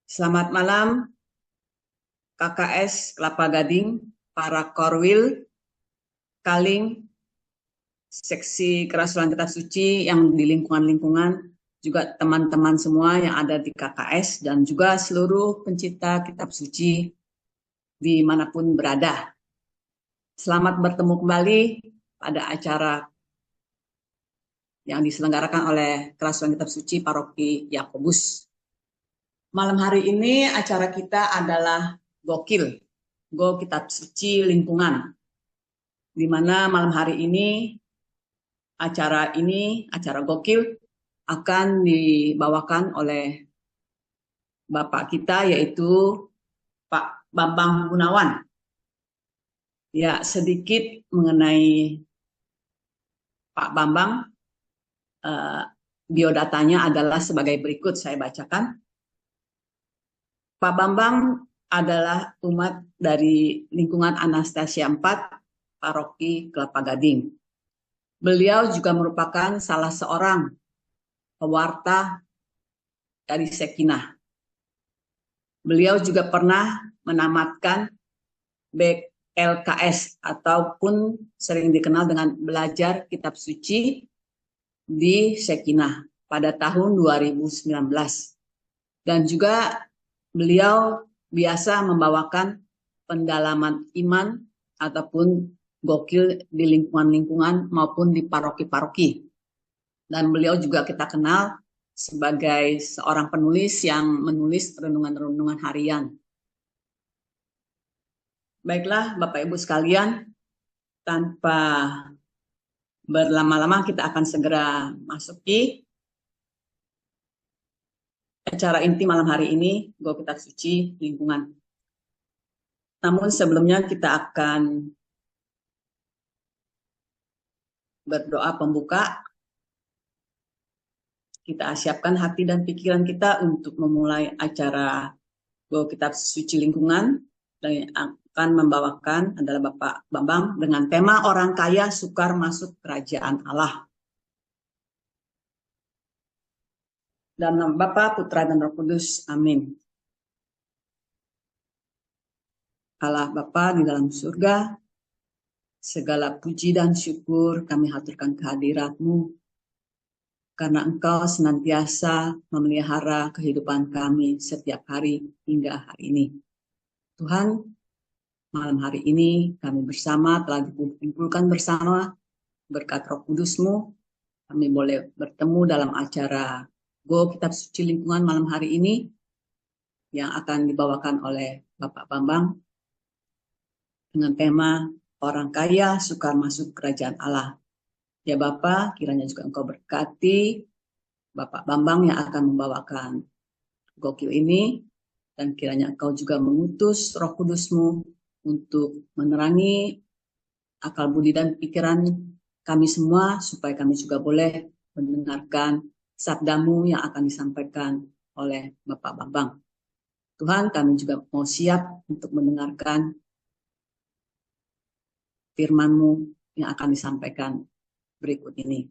Selamat malam KKS Kelapa Gading, para Korwil, Kaling, Seksi Kerasulan Kitab Suci yang di lingkungan-lingkungan, juga teman-teman semua yang ada di KKS, dan juga seluruh pencinta Kitab Suci dimanapun berada. Selamat bertemu kembali pada acara yang diselenggarakan oleh Kerasulan Kitab Suci Paroki Yakobus. Malam hari ini acara kita adalah Gokil, Go Kitab Suci Lingkungan, di mana malam hari ini acara Gokil akan dibawakan oleh Bapak kita, yaitu Pak Bambang Gunawan. Ya, sedikit mengenai Pak Bambang, biodatanya adalah sebagai berikut, saya bacakan. Pak Bambang adalah umat dari lingkungan Anastasia 4, Paroki Kelapa Gading. Beliau juga merupakan salah seorang pewarta dari Sekinah. Beliau juga pernah menamatkan BLKS ataupun sering dikenal dengan belajar kitab suci di Sekinah pada tahun 2019. Dan juga beliau biasa membawakan pendalaman iman ataupun gokil di lingkungan-lingkungan maupun di paroki-paroki. Dan beliau juga kita kenal sebagai seorang penulis yang menulis renungan-renungan harian. Baiklah Bapak Ibu sekalian, tanpa berlama-lama kita akan segera masuki acara inti malam hari ini, Go Kitab Suci Lingkungan. Namun sebelumnya kita akan berdoa pembuka. Kita siapkan hati dan pikiran kita untuk memulai acara Go Kitab Suci Lingkungan, dan yang akan membawakan adalah Bapak Bambang dengan tema orang kaya sukar masuk kerajaan Allah. Dan nama Bapa, Putra, dan Roh Kudus. Amin. Allah Bapa di dalam surga, segala puji dan syukur kami haturkan kehadirat-Mu, karena Engkau senantiasa memelihara kehidupan kami setiap hari hingga hari ini. Tuhan, malam hari ini kami bersama telah dikumpulkan bersama berkat Roh Kudus-Mu. Kami boleh bertemu dalam acara Go Kitab Suci Lingkungan malam hari ini yang akan dibawakan oleh Bapak Bambang dengan tema orang kaya sukar masuk kerajaan Allah. Ya Bapak, kiranya juga Engkau berkati Bapak Bambang yang akan membawakan gokil ini, dan kiranya Engkau juga mengutus Roh Kudus-Mu untuk menerangi akal budi dan pikiran kami semua, supaya kami juga boleh mendengarkan sabda-Mu yang akan disampaikan oleh Bapak Bambang. Tuhan, kami juga mau siap untuk mendengarkan firman-Mu yang akan disampaikan berikut ini.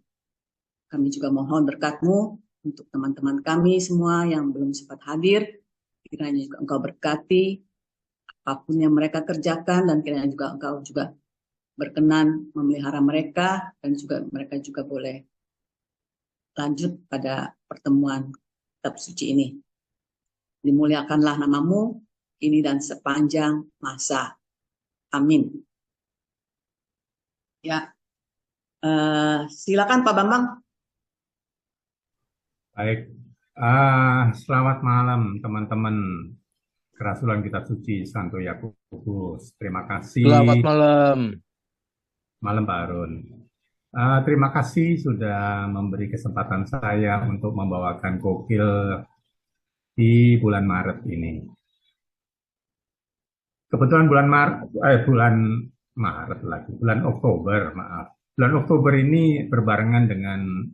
Kami juga mohon berkat-Mu untuk teman-teman kami semua yang belum sempat hadir. Kiranya juga Engkau berkati apapun yang mereka kerjakan, dan kiranya juga Engkau juga berkenan memelihara mereka, dan juga mereka juga boleh lanjut pada pertemuan kitab suci ini. Dimuliakanlah nama-Mu kini dan sepanjang masa. Amin. Ya, silakan Pak Bambang. Baik, selamat malam teman-teman Kerasulan Kitab Suci Santo Yakobus. Terima kasih. Selamat malam. Malam Pak Harun. Terima kasih sudah memberi kesempatan saya untuk membawakan gokil di bulan Maret ini. Kebetulan bulan Oktober, maaf. Bulan Oktober ini berbarengan dengan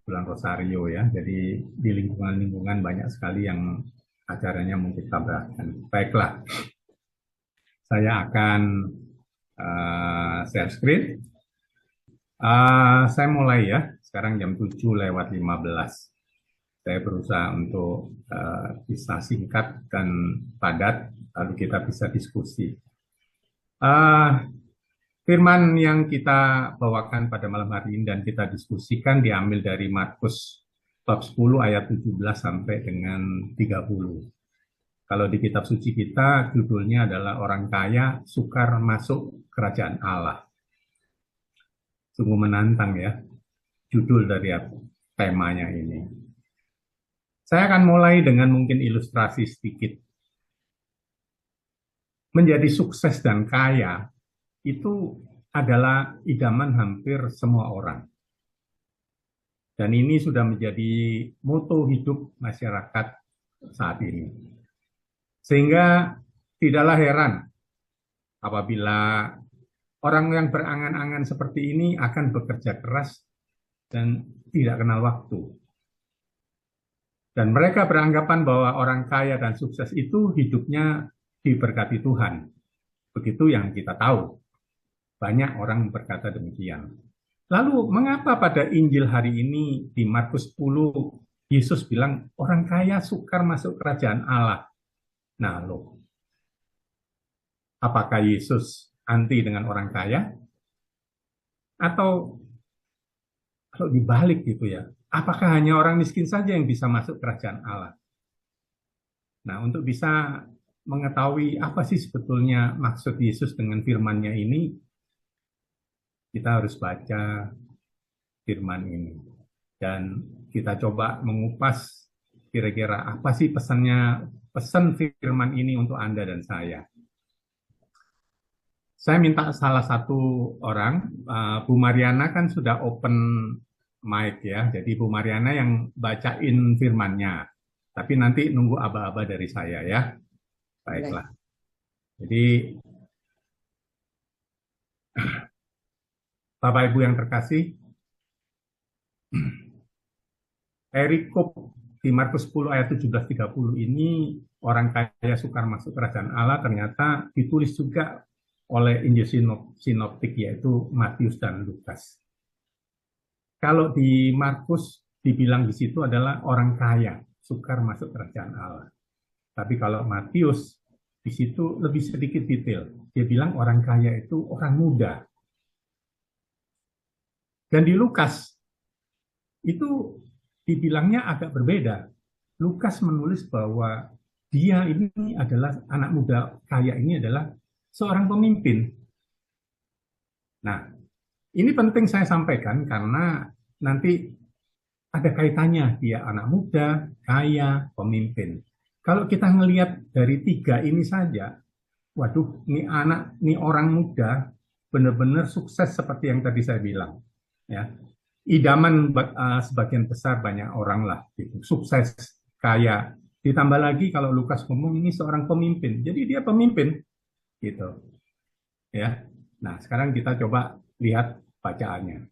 bulan Rosario ya, jadi di lingkungan-lingkungan banyak sekali yang acaranya mungkin tabrakan. Baiklah, saya akan share screen. Saya mulai ya, sekarang jam 7:15. Saya berusaha untuk bisa singkat dan padat, lalu kita bisa diskusi. Eh, Firman yang kita bawakan pada malam hari ini dan kita diskusikan diambil dari Markus bab 10 ayat 17 sampai dengan 30. Kalau di kitab suci kita judulnya adalah orang kaya sukar masuk kerajaan Allah. Sungguh menantang ya judul dari temanya ini. Saya akan mulai dengan mungkin ilustrasi sedikit. Menjadi sukses dan kaya itu adalah idaman hampir semua orang. Dan ini sudah menjadi moto hidup masyarakat saat ini. Sehingga tidaklah heran apabila orang yang berangan-angan seperti ini akan bekerja keras dan tidak kenal waktu. Dan mereka beranggapan bahwa orang kaya dan sukses itu hidupnya diberkati Tuhan. Begitu yang kita tahu. Banyak orang berkata demikian. Lalu mengapa pada Injil hari ini di Markus 10 Yesus bilang orang kaya sukar masuk kerajaan Allah? Nah, loh. Apakah Yesus anti dengan orang kaya? Atau kalau dibalik gitu ya, apakah hanya orang miskin saja yang bisa masuk kerajaan Allah? Nah, untuk bisa mengetahui apa sih sebetulnya maksud Yesus dengan firman-Nya ini, kita harus baca firman ini. Dan kita coba mengupas kira-kira apa sih pesan firman ini untuk Anda dan saya. Saya minta salah satu orang, Bu Mariana kan sudah open mic ya, jadi Bu Mariana yang bacain firman-Nya. Tapi nanti nunggu aba-aba dari saya ya. Baiklah. Jadi Bapak Ibu yang terkasih, perikop di Markus 10 ayat 17-30 ini orang kaya sukar masuk kerajaan Allah ternyata ditulis juga oleh Injil sinoptik yaitu Matius dan Lukas. Kalau di Markus dibilang di situ adalah orang kaya sukar masuk kerajaan Allah. Tapi kalau Matius di situ lebih sedikit detail. Dia bilang orang kaya itu orang muda. Dan di Lukas itu dibilangnya agak berbeda. Lukas menulis bahwa dia ini adalah anak muda kaya ini adalah seorang pemimpin. Nah, ini penting saya sampaikan karena nanti ada kaitannya dia anak muda, kaya, pemimpin. Kalau kita melihat dari tiga ini saja, waduh, ini orang muda benar-benar sukses seperti yang tadi saya bilang. Ya, idaman sebagian besar banyak orang lah, gitu. Sukses, kaya. Ditambah lagi kalau Lukas ngomong ini seorang pemimpin, jadi dia pemimpin, gitu. Ya, nah sekarang kita coba lihat bacaannya.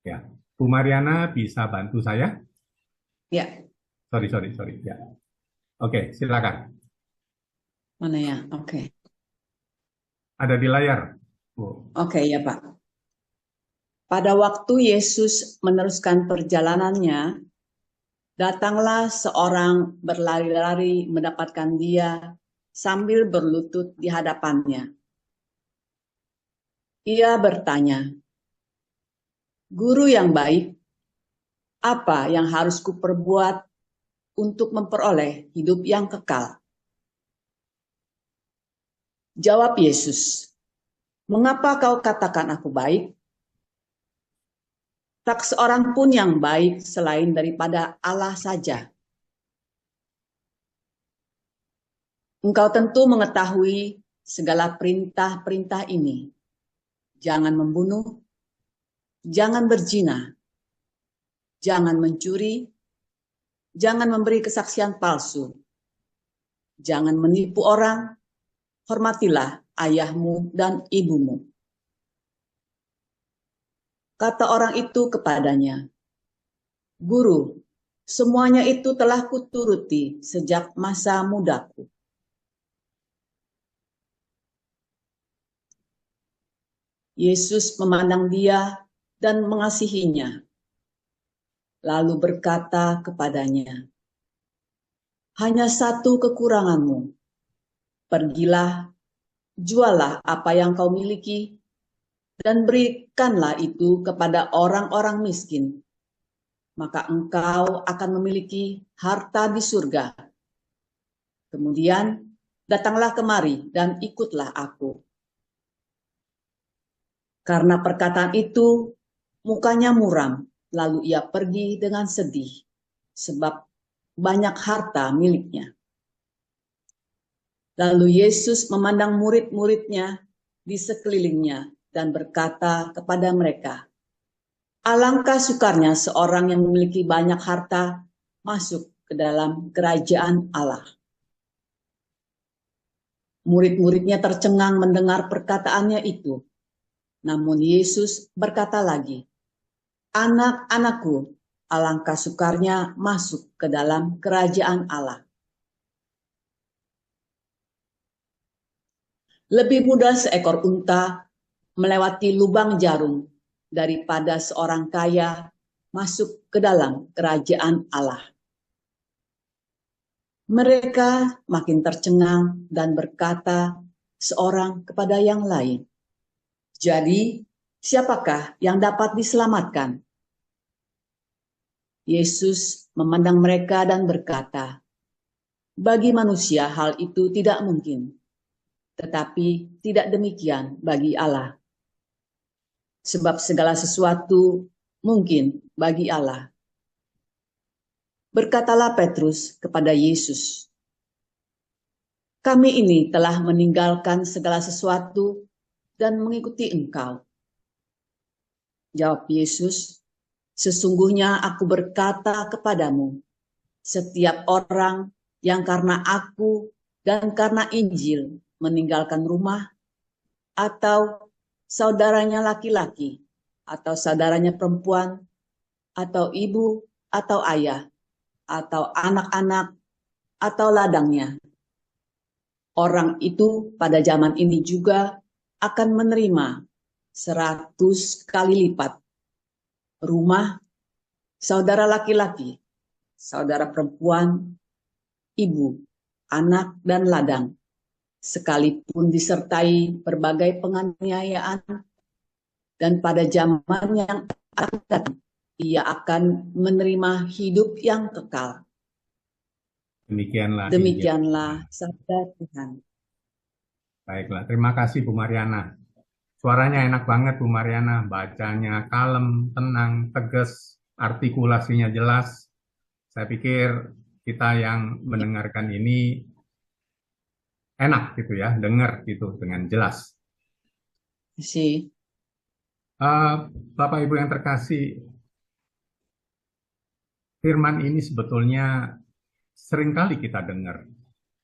Ya, Bu Mariana bisa bantu saya? Ya. Sorry. Ya, oke, silakan. Mana ya? Oke. Ada di layar, Bu. Oke, ya Pak. Pada waktu Yesus meneruskan perjalanannya, datanglah seorang berlari-lari mendapatkan dia sambil berlutut di hadapannya. Ia bertanya, "Guru yang baik, apa yang harus kuperbuat untuk memperoleh hidup yang kekal?" Jawab Yesus, "Mengapa kau katakan aku baik? Tak seorang pun yang baik selain daripada Allah saja. Engkau tentu mengetahui segala perintah-perintah ini. Jangan membunuh, jangan berzina, jangan mencuri, jangan memberi kesaksian palsu, jangan menipu orang, hormatilah ayahmu dan ibumu." Kata orang itu kepadanya, "Guru, semuanya itu telah kuturuti sejak masa mudaku." Yesus memandang dia dan mengasihinya. lalu berkata kepadanya, "Hanya satu kekuranganmu. Pergilah, jualah apa yang kau miliki, dan berikanlah itu kepada orang-orang miskin. Maka engkau akan memiliki harta di surga. Kemudian datanglah kemari dan ikutlah aku." Karena perkataan itu, mukanya muram, lalu ia pergi dengan sedih, sebab banyak harta miliknya. Lalu Yesus memandang murid-muridnya di sekelilingnya dan berkata kepada mereka, "Alangkah sukarnya seorang yang memiliki banyak harta masuk ke dalam kerajaan Allah." Murid-muridnya tercengang mendengar perkataannya itu. Namun Yesus berkata lagi, "Anak-anakku, alangkah sukarnya masuk ke dalam kerajaan Allah. Lebih mudah seekor unta melewati lubang jarum daripada seorang kaya masuk ke dalam kerajaan Allah." Mereka makin tercengang dan berkata seorang kepada yang lain, "Jadi, siapakah yang dapat diselamatkan?" Yesus memandang mereka dan berkata, "Bagi manusia hal itu tidak mungkin, tetapi tidak demikian bagi Allah. Sebab segala sesuatu mungkin bagi Allah." Berkatalah Petrus kepada Yesus, "Kami ini telah meninggalkan segala sesuatu dan mengikuti Engkau." Jawab Yesus, "Sesungguhnya aku berkata kepadamu, setiap orang yang karena aku dan karena Injil meninggalkan rumah, atau saudaranya laki-laki, atau saudaranya perempuan, atau ibu, atau ayah, atau anak-anak, atau ladangnya, orang itu pada zaman ini juga akan menerima 100 kali lipat rumah, saudara laki-laki, saudara perempuan, ibu, anak, dan ladang, sekalipun disertai berbagai penganiayaan, dan pada zaman yang akan datang, ia akan menerima hidup yang kekal." Demikianlah Injil. Demikianlah sabda Tuhan. Baiklah, terima kasih Bu Mariana. Suaranya enak banget Bu Mariana, bacanya kalem, tenang, tegas, artikulasinya jelas. Saya pikir kita yang mendengarkan ini enak gitu ya, dengar gitu dengan jelas. Si Bapak Ibu yang terkasih, firman ini sebetulnya seringkali kita dengar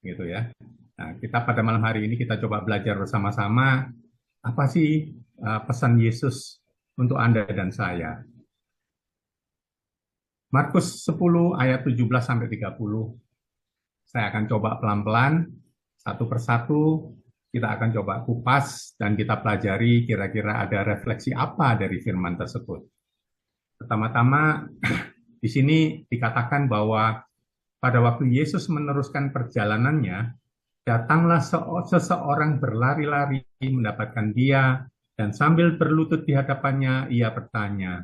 gitu ya. Nah, kita pada malam hari ini kita coba belajar bersama-sama apa sih pesan Yesus untuk Anda dan saya. Markus 10 ayat 17 sampai 30. Saya akan coba pelan-pelan satu persatu, kita akan coba kupas dan kita pelajari kira-kira ada refleksi apa dari firman tersebut. Pertama-tama di sini dikatakan bahwa pada waktu Yesus meneruskan perjalanannya, datanglah seseorang berlari-lari mendapatkan dia, dan sambil berlutut di hadapannya, ia bertanya,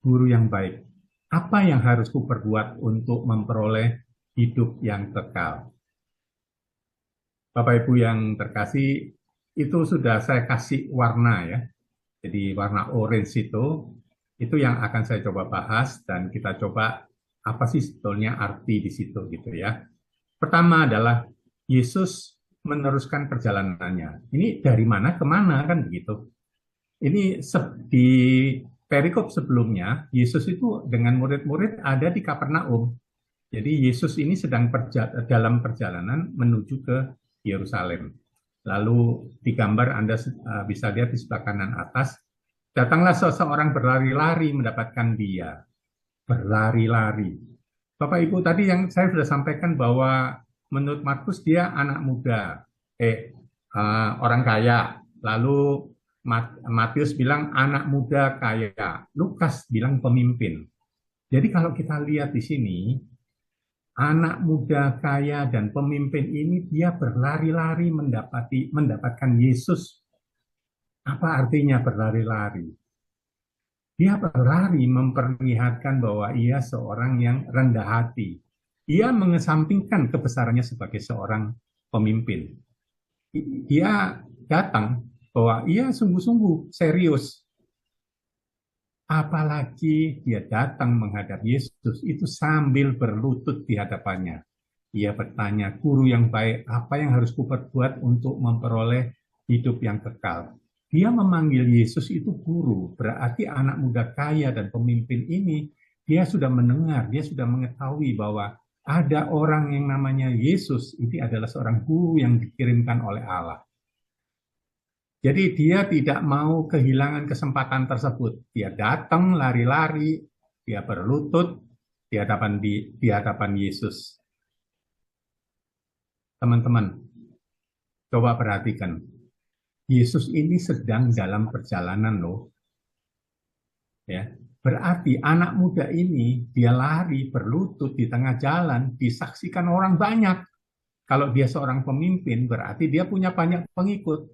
"Guru yang baik, apa yang harus kuperbuat untuk memperoleh hidup yang kekal?" Bapak Ibu yang terkasih, itu sudah saya kasih warna ya. Jadi warna orange itu yang akan saya coba bahas dan kita coba apa sih sebetulnya arti di situ gitu ya. Pertama adalah Yesus meneruskan perjalanannya. Ini dari mana ke mana kan begitu. Ini di perikop sebelumnya, Yesus itu dengan murid-murid ada di Kapernaum. Jadi Yesus ini sedang dalam perjalanan menuju ke Yerusalem. Lalu digambar Anda bisa lihat di sebelah kanan atas, datanglah seseorang berlari-lari mendapatkan dia. Berlari-lari. Bapak Ibu, tadi yang saya sudah sampaikan bahwa menurut Markus dia anak muda, orang kaya. Lalu Matius bilang anak muda kaya, Lukas bilang pemimpin. Jadi kalau kita lihat di sini, anak muda kaya dan pemimpin ini dia berlari-lari mendapatkan Yesus. Apa artinya berlari-lari? Dia berlari memperlihatkan bahwa ia seorang yang rendah hati. Ia mengesampingkan kebesarannya sebagai seorang pemimpin. Dia datang bahwa ia sungguh-sungguh serius. Apalagi dia datang menghadap Yesus itu sambil berlutut di hadapannya. Ia bertanya, "Guru yang baik, apa yang harus kuperbuat untuk memperoleh hidup yang kekal?" Dia memanggil Yesus itu guru, berarti anak muda kaya dan pemimpin ini, dia sudah mendengar, dia sudah mengetahui bahwa ada orang yang namanya Yesus, ini adalah seorang guru yang dikirimkan oleh Allah. Jadi dia tidak mau kehilangan kesempatan tersebut. Dia datang lari-lari, dia berlutut di hadapan Yesus. Teman-teman, coba perhatikan. Yesus ini sedang dalam perjalanan loh. Ya. Berarti anak muda ini dia lari berlutut di tengah jalan, disaksikan orang banyak. Kalau dia seorang pemimpin, berarti dia punya banyak pengikut.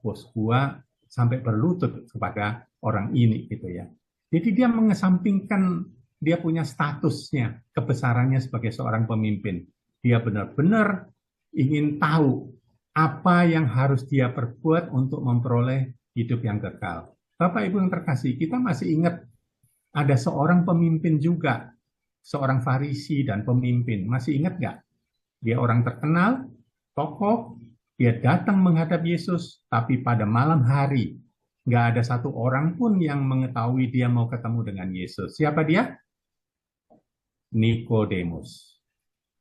Bos gua sampai berlutut kepada orang ini gitu ya. Jadi dia mengesampingkan dia punya statusnya, kebesarannya sebagai seorang pemimpin. Dia benar-benar ingin tahu apa yang harus dia perbuat untuk memperoleh hidup yang kekal. Bapak Ibu yang terkasih, kita masih ingat ada seorang pemimpin juga, seorang Farisi dan pemimpin. Masih ingat nggak? Dia orang terkenal, tokoh, dia datang menghadap Yesus, tapi pada malam hari, nggak ada satu orang pun yang mengetahui dia mau ketemu dengan Yesus. Siapa dia? Nikodemus.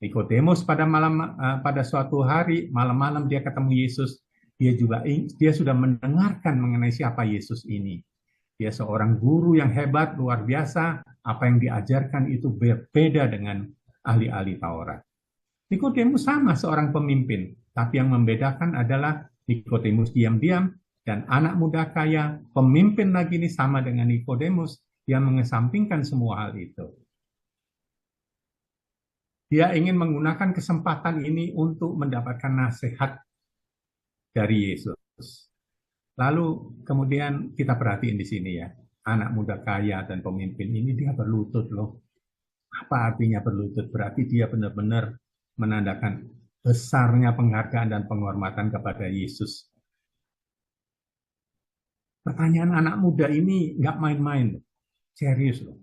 Nikodemus pada suatu hari, malam-malam dia ketemu Yesus, dia sudah mendengarkan mengenai siapa Yesus ini. Dia seorang guru yang hebat, luar biasa. Apa yang diajarkan itu berbeda dengan ahli-ahli Taurat. Nikodemus sama seorang pemimpin, tapi yang membedakan adalah Nikodemus diam-diam dan anak muda kaya, pemimpin lagi ini sama dengan Nikodemus, yang mengesampingkan semua hal itu. Dia ingin menggunakan kesempatan ini untuk mendapatkan nasihat dari Yesus. Lalu kemudian kita perhatiin di sini ya, anak muda kaya dan pemimpin ini dia berlutut loh. Apa artinya berlutut? Berarti dia benar-benar menandakan besarnya penghargaan dan penghormatan kepada Yesus. Pertanyaan anak muda ini nggak main-main, serius loh.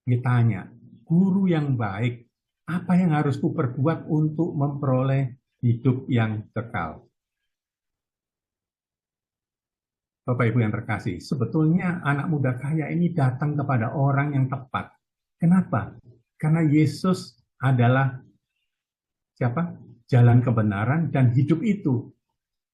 Ditanya, guru yang baik, apa yang harus kuperbuat untuk memperoleh hidup yang kekal? Bapak Ibu yang terkasih, sebetulnya anak muda kaya ini datang kepada orang yang tepat. Kenapa? Karena Yesus adalah siapa? Jalan kebenaran dan hidup itu.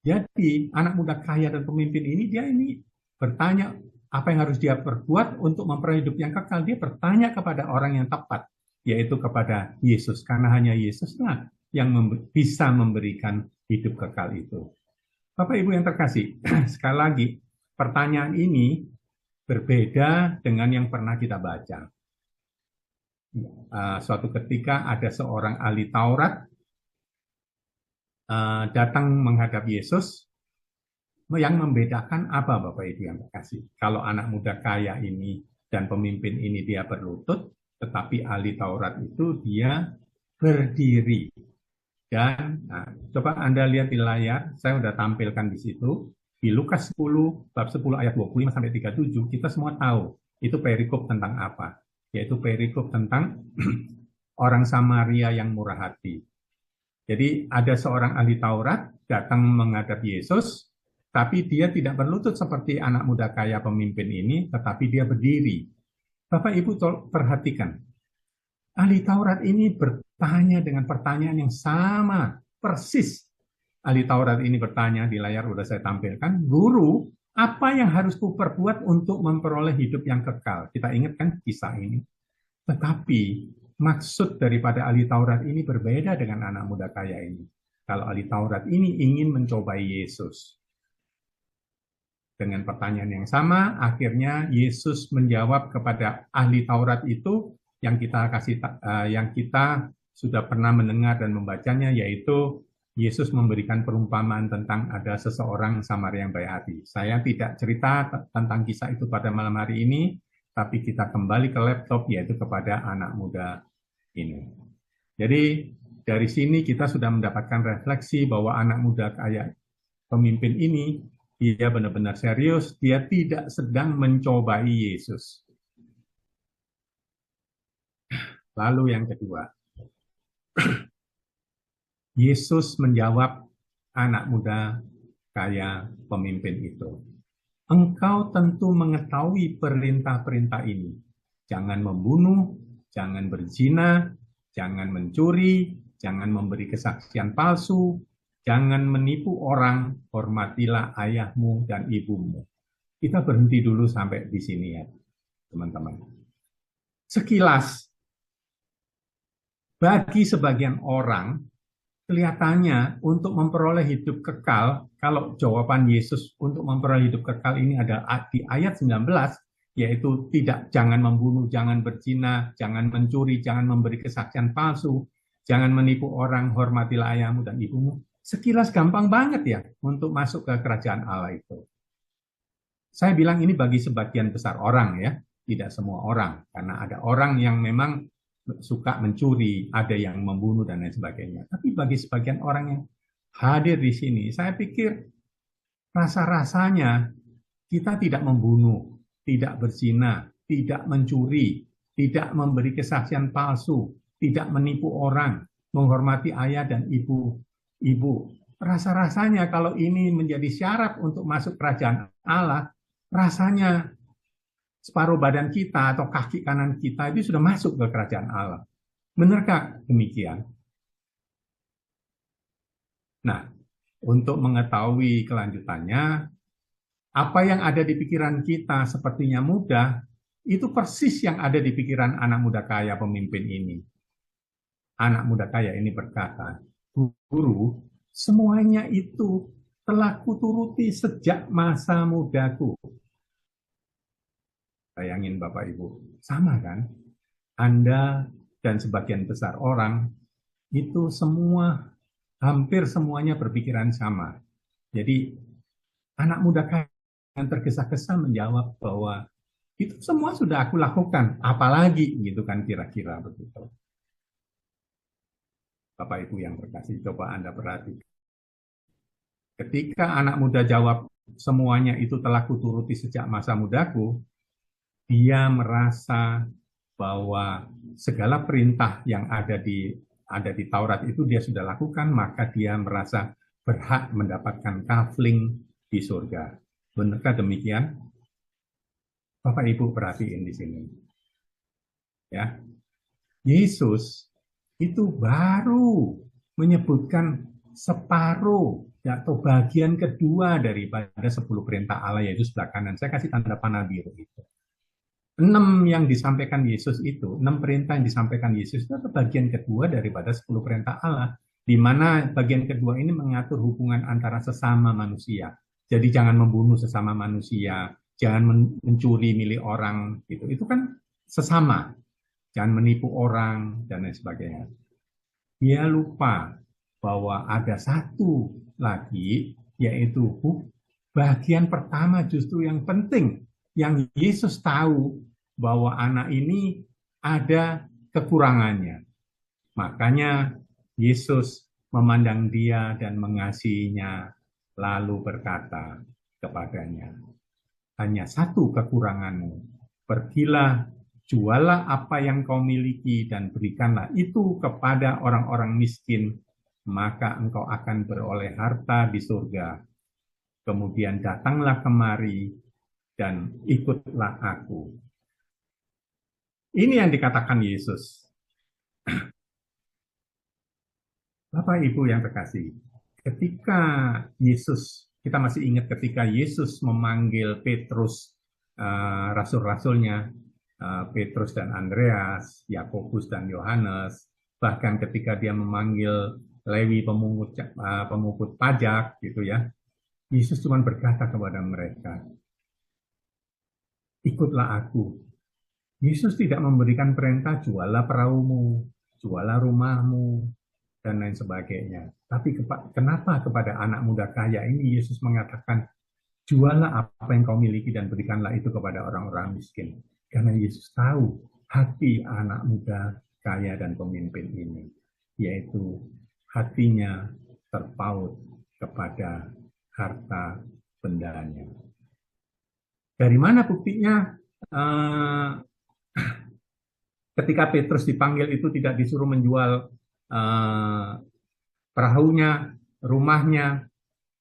Jadi anak muda kaya dan pemimpin ini dia ini bertanya apa yang harus dia perbuat untuk memperoleh hidup yang kekal. Dia bertanya kepada orang yang tepat, yaitu kepada Yesus. Karena hanya Yesuslah yang bisa memberikan hidup kekal itu. Bapak Ibu yang terkasih, sekali lagi pertanyaan ini berbeda dengan yang pernah kita baca. Suatu ketika ada seorang ahli Taurat datang menghadap Yesus. Yang membedakan apa Bapak Ibu yang terkasih? Kalau anak muda kaya ini dan pemimpin ini dia berlutut, tetapi ahli Taurat itu dia berdiri. Dan coba Anda lihat di layar, saya sudah tampilkan di situ. Di Lukas 10, bab 10 ayat 25 sampai 37, kita semua tahu itu perikop tentang apa? Yaitu perikop tentang orang Samaria yang murah hati. Jadi ada seorang ahli Taurat datang menghadap Yesus, tapi dia tidak berlutut seperti anak muda kaya pemimpin ini, tetapi dia berdiri. Bapak Ibu perhatikan, ahli Taurat ini bertanya dengan pertanyaan yang sama, persis. Ahli Taurat ini bertanya, di layar sudah saya tampilkan, "Guru, apa yang harus kuperbuat untuk memperoleh hidup yang kekal?" Kita ingat kan kisah ini. Tetapi maksud daripada ahli Taurat ini berbeda dengan anak muda kaya ini. Kalau ahli Taurat ini ingin mencobai Yesus. Dengan pertanyaan yang sama, akhirnya Yesus menjawab kepada ahli Taurat itu yang kita sudah pernah mendengar dan membacanya, yaitu Yesus memberikan perumpamaan tentang ada seseorang Samaria yang baik hati. Saya tidak cerita tentang kisah itu pada malam hari ini, tapi kita kembali ke laptop, yaitu kepada anak muda ini. Jadi dari sini kita sudah mendapatkan refleksi bahwa anak muda kayak pemimpin ini, dia benar-benar serius, dia tidak sedang mencobai Yesus. Lalu yang kedua, Yesus menjawab anak muda kaya pemimpin itu. Engkau tentu mengetahui perintah-perintah ini. Jangan membunuh, jangan berzina, jangan mencuri, jangan memberi kesaksian palsu, jangan menipu orang, hormatilah ayahmu dan ibumu. Kita berhenti dulu sampai di sini ya, teman-teman. Sekilas, bagi sebagian orang, kelihatannya untuk memperoleh hidup kekal, kalau jawaban Yesus untuk memperoleh hidup kekal ini adalah di ayat 19, yaitu jangan membunuh, jangan berzina, jangan mencuri, jangan memberi kesaksian palsu, jangan menipu orang, hormatilah ayahmu dan ibumu. Sekilas gampang banget ya untuk masuk ke kerajaan Allah itu. Saya bilang ini bagi sebagian besar orang ya, tidak semua orang. Karena ada orang yang memang suka mencuri, ada yang membunuh dan lain sebagainya. Tapi bagi sebagian orang yang hadir di sini, saya pikir rasa-rasanya kita tidak membunuh, tidak berzina, tidak mencuri, tidak memberi kesaksian palsu, tidak menipu orang, menghormati ayah dan ibu. Rasa-rasanya kalau ini menjadi syarat untuk masuk kerajaan Allah, rasanya separuh badan kita atau kaki kanan kita itu sudah masuk ke kerajaan Allah. Benarkah demikian? Nah, untuk mengetahui kelanjutannya, apa yang ada di pikiran kita sepertinya mudah, itu persis yang ada di pikiran anak muda kaya pemimpin ini. Anak muda kaya ini berkata, Guru, semuanya itu telah kuturuti sejak masa mudaku. Bayangin Bapak Ibu, sama kan? Anda dan sebagian besar orang itu hampir semuanya berpikiran sama. Jadi anak muda kaya yang tergesa-gesa menjawab bahwa itu semua sudah aku lakukan, apalagi gitu kan kira-kira begitu. Bapak Ibu yang berkasih, coba Anda perhatikan. Ketika anak muda jawab, semuanya itu telah kuturuti sejak masa mudaku, dia merasa bahwa segala perintah yang ada di Taurat itu dia sudah lakukan, maka dia merasa berhak mendapatkan kafling di surga. Benarkah demikian? Bapak Ibu perhatiin di sini. Ya. Yesus itu baru menyebutkan separuh atau bagian kedua daripada 10 perintah Allah, yaitu sebelah kanan. Saya kasih tanda panah biru itu. 6 yang disampaikan Yesus itu, 6 perintah yang disampaikan Yesus itu adalah bagian kedua daripada 10 perintah Allah, di mana bagian kedua ini mengatur hubungan antara sesama manusia. Jadi jangan membunuh sesama manusia, jangan mencuri milik orang, gitu. Itu kan sesama. Jangan menipu orang, dan lain sebagainya. Dia lupa bahwa ada satu lagi, yaitu bagian pertama justru yang penting, yang Yesus tahu bahwa anak ini ada kekurangannya. Makanya Yesus memandang dia dan mengasihinya, lalu berkata kepadanya, hanya satu kekuranganmu, pergilah, jualah apa yang kau miliki dan berikanlah itu kepada orang-orang miskin, maka engkau akan beroleh harta di surga. Kemudian datanglah kemari dan ikutlah aku. Ini yang dikatakan Yesus. Bapak Ibu yang terkasih, ketika Yesus, kita masih ingat ketika Yesus memanggil Petrus, rasul-rasulnya, Petrus dan Andreas, Yakobus dan Yohanes, bahkan ketika dia memanggil Lewi pemungut pajak, gitu ya. Yesus cuma berkata kepada mereka, ikutlah aku. Yesus tidak memberikan perintah, jualah perahumu, jualah rumahmu, dan lain sebagainya. Tapi kenapa kepada anak muda kaya ini Yesus mengatakan, jualah apa yang kau miliki dan berikanlah itu kepada orang-orang miskin. Karena Yesus tahu hati anak muda kaya dan pemimpin ini, yaitu hatinya terpaut kepada harta bendanya. Dari mana buktinya? Ketika Petrus dipanggil itu tidak disuruh menjual perahunya, rumahnya.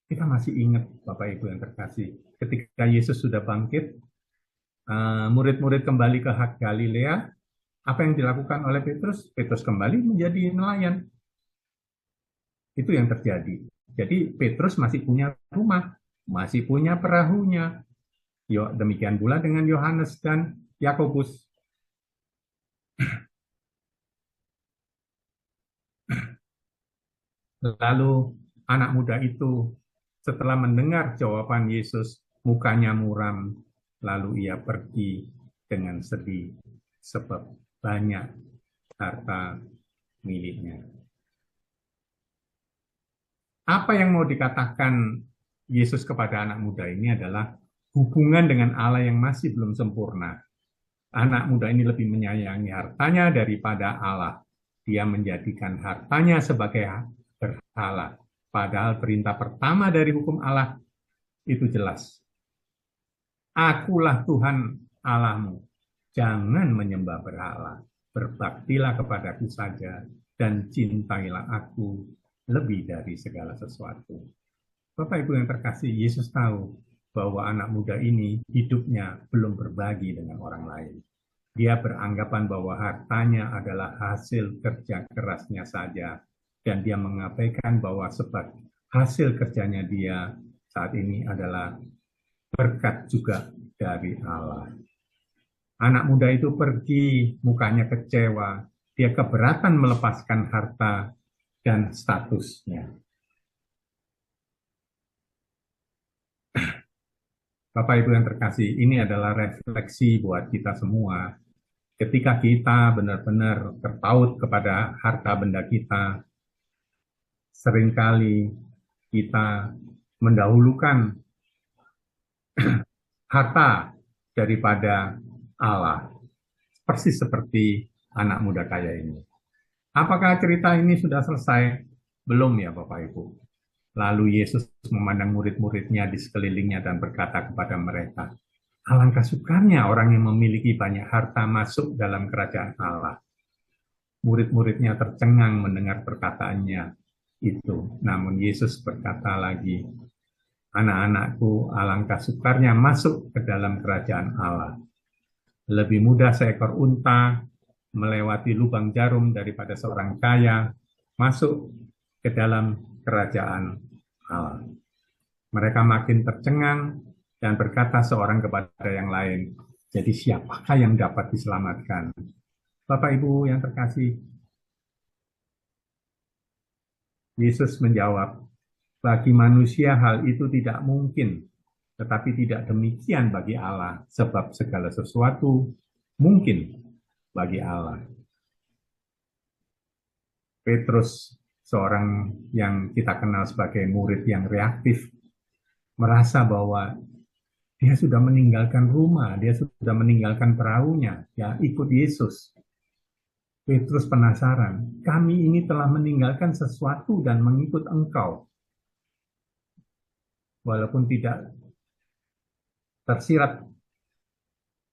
Kita masih ingat, Bapak Ibu yang terkasih, ketika Yesus sudah bangkit, murid-murid kembali ke Galilea, apa yang dilakukan oleh Petrus? Petrus kembali menjadi nelayan. Itu yang terjadi. Jadi Petrus masih punya rumah, masih punya perahunya. Demikian pula dengan Yohanes dan Yakobus. Lalu anak muda itu setelah mendengar jawaban Yesus, mukanya muram, lalu ia pergi dengan sedih sebab banyak harta miliknya. Apa yang mau dikatakan Yesus kepada anak muda ini adalah hubungan dengan Allah yang masih belum sempurna. Anak muda ini lebih menyayangi hartanya daripada Allah. Dia menjadikan hartanya sebagai berhala. Padahal perintah pertama dari hukum Allah itu jelas. Akulah Tuhan Allahmu. Jangan menyembah berhala. Berbaktilah kepadaku saja dan cintailah aku lebih dari segala sesuatu. Bapak Ibu yang terkasih, Yesus tahu bahwa anak muda ini hidupnya belum berbagi dengan orang lain. Dia beranggapan bahwa hartanya adalah hasil kerja kerasnya saja, dan dia mengabaikan bahwa sebab hasil kerjanya dia saat ini adalah berkat juga dari Allah. Anak muda itu pergi, mukanya kecewa, dia keberatan melepaskan harta dan statusnya. Bapak Ibu yang terkasih, ini adalah refleksi buat kita semua. Ketika kita benar-benar terpaut kepada harta benda kita, seringkali kita mendahulukan harta daripada Allah. Persis seperti anak muda kaya ini. Apakah cerita ini sudah selesai? Belum ya Bapak Ibu. Lalu Yesus memandang murid-muridnya di sekelilingnya dan berkata kepada mereka, alangkah sukarnya orang yang memiliki banyak harta masuk dalam kerajaan Allah. Murid-muridnya tercengang mendengar perkataannya itu. Namun Yesus berkata lagi, anak-anakku, alangkah sukarnya masuk ke dalam kerajaan Allah. Lebih mudah seekor unta melewati lubang jarum daripada seorang kaya masuk ke dalam kerajaan Allah. Mereka makin tercengang dan berkata seorang kepada yang lain, jadi siapakah yang dapat diselamatkan? Bapak Ibu yang terkasih, Yesus menjawab, bagi manusia hal itu tidak mungkin, tetapi tidak demikian bagi Allah, sebab segala sesuatu mungkin bagi Allah. Petrus, seorang yang kita kenal sebagai murid yang reaktif, merasa bahwa dia sudah meninggalkan rumah, dia sudah meninggalkan perahunya, ya ikut Yesus. Petrus penasaran, kami ini telah meninggalkan sesuatu dan mengikut Engkau. Walaupun tidak tersirat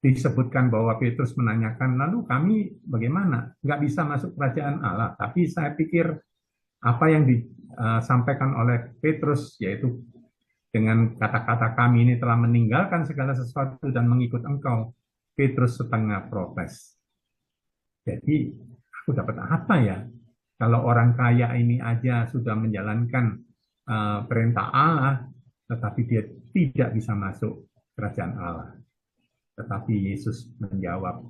disebutkan bahwa Petrus menanyakan, lalu kami bagaimana? Nggak bisa masuk kerajaan Allah. Tapi saya pikir apa yang disampaikan oleh Petrus, yaitu dengan kata-kata kami ini telah meninggalkan segala sesuatu dan mengikut Engkau, Petrus setengah protes. Jadi aku dapat apa ya? Kalau orang kaya ini aja sudah menjalankan perintah Allah, tetapi dia tidak bisa masuk kerajaan Allah. Tetapi Yesus menjawab,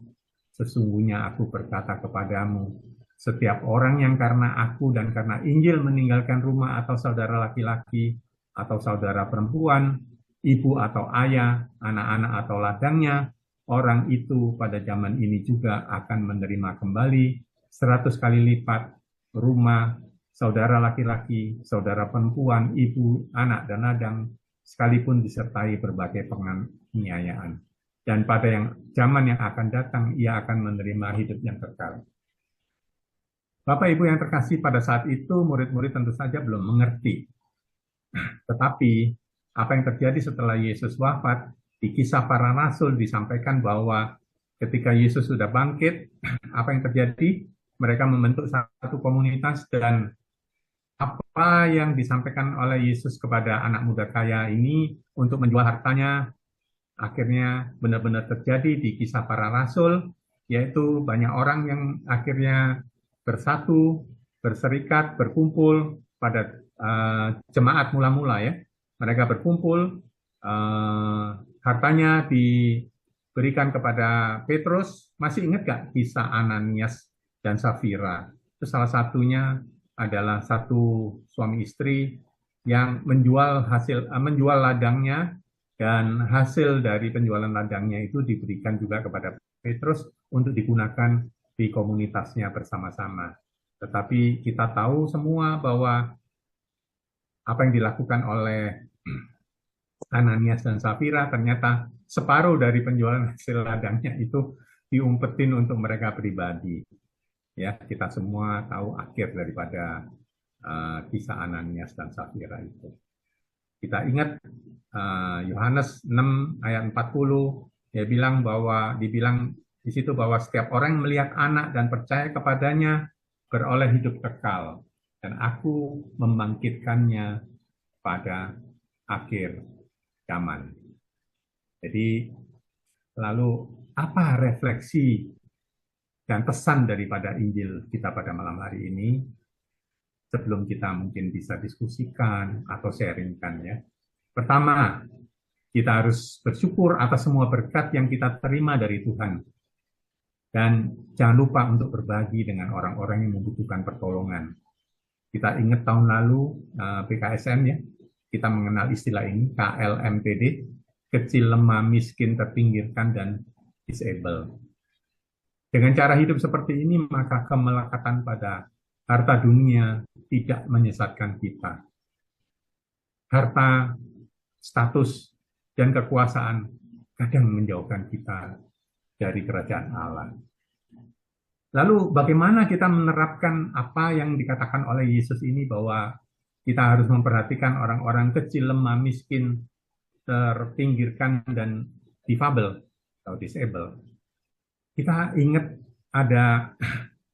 sesungguhnya aku berkata kepadamu, setiap orang yang karena aku dan karena Injil meninggalkan rumah atau saudara laki-laki, atau saudara perempuan, ibu atau ayah, anak-anak atau ladangnya, orang itu pada zaman ini juga akan menerima kembali 100 kali lipat rumah, saudara laki-laki, saudara perempuan, ibu, anak, dan ladang, sekalipun disertai berbagai penganiayaan. Dan pada zaman yang akan datang, ia akan menerima hidup yang kekal. Bapak Ibu yang terkasih, pada saat itu murid-murid tentu saja belum mengerti. Tetapi apa yang terjadi setelah Yesus wafat, di Kisah Para Rasul disampaikan bahwa ketika Yesus sudah bangkit, apa yang terjadi? Mereka membentuk satu komunitas, dan apa yang disampaikan oleh Yesus kepada anak muda kaya ini untuk menjual hartanya, akhirnya benar-benar terjadi di Kisah Para Rasul, yaitu banyak orang yang akhirnya bersatu, berserikat, berkumpul pada jemaat mula-mula ya. Mereka berkumpul, hartanya diberikan kepada Petrus. Masih ingat gak kisah Ananias dan Safira? Itu salah satunya adalah satu suami istri yang menjual ladangnya, dan hasil dari penjualan ladangnya itu diberikan juga kepada Petrus untuk digunakan di komunitasnya bersama-sama. Tetapi kita tahu semua bahwa apa yang dilakukan oleh Ananias dan Safira, ternyata separuh dari penjualan hasil ladangnya itu diumpetin untuk mereka pribadi. Ya, kita semua tahu akhir daripada kisah Ananias dan Safira itu. Kita ingat Yohanes 6 ayat 40, dibilang di situ bahwa setiap orang yang melihat anak dan percaya kepadanya beroleh hidup kekal, dan aku membangkitkannya pada akhir zaman. Jadi lalu apa refleksi dan pesan daripada Injil kita pada malam hari ini, sebelum kita mungkin bisa diskusikan atau sharingkan ya. Pertama, kita harus bersyukur atas semua berkat yang kita terima dari Tuhan. Dan jangan lupa untuk berbagi dengan orang-orang yang membutuhkan pertolongan. Kita ingat tahun lalu PKSM ya, kita mengenal istilah ini, KLMPD, kecil, lemah, miskin, terpinggirkan, dan disable. Dengan cara hidup seperti ini, maka kemelekatan pada harta dunia tidak menyesatkan kita. Harta, status, dan kekuasaan kadang menjauhkan kita dari kerajaan Allah. Lalu bagaimana kita menerapkan apa yang dikatakan oleh Yesus ini, bahwa kita harus memperhatikan orang-orang kecil, lemah, miskin, terpinggirkan, dan difabel atau disable. Kita ingat ada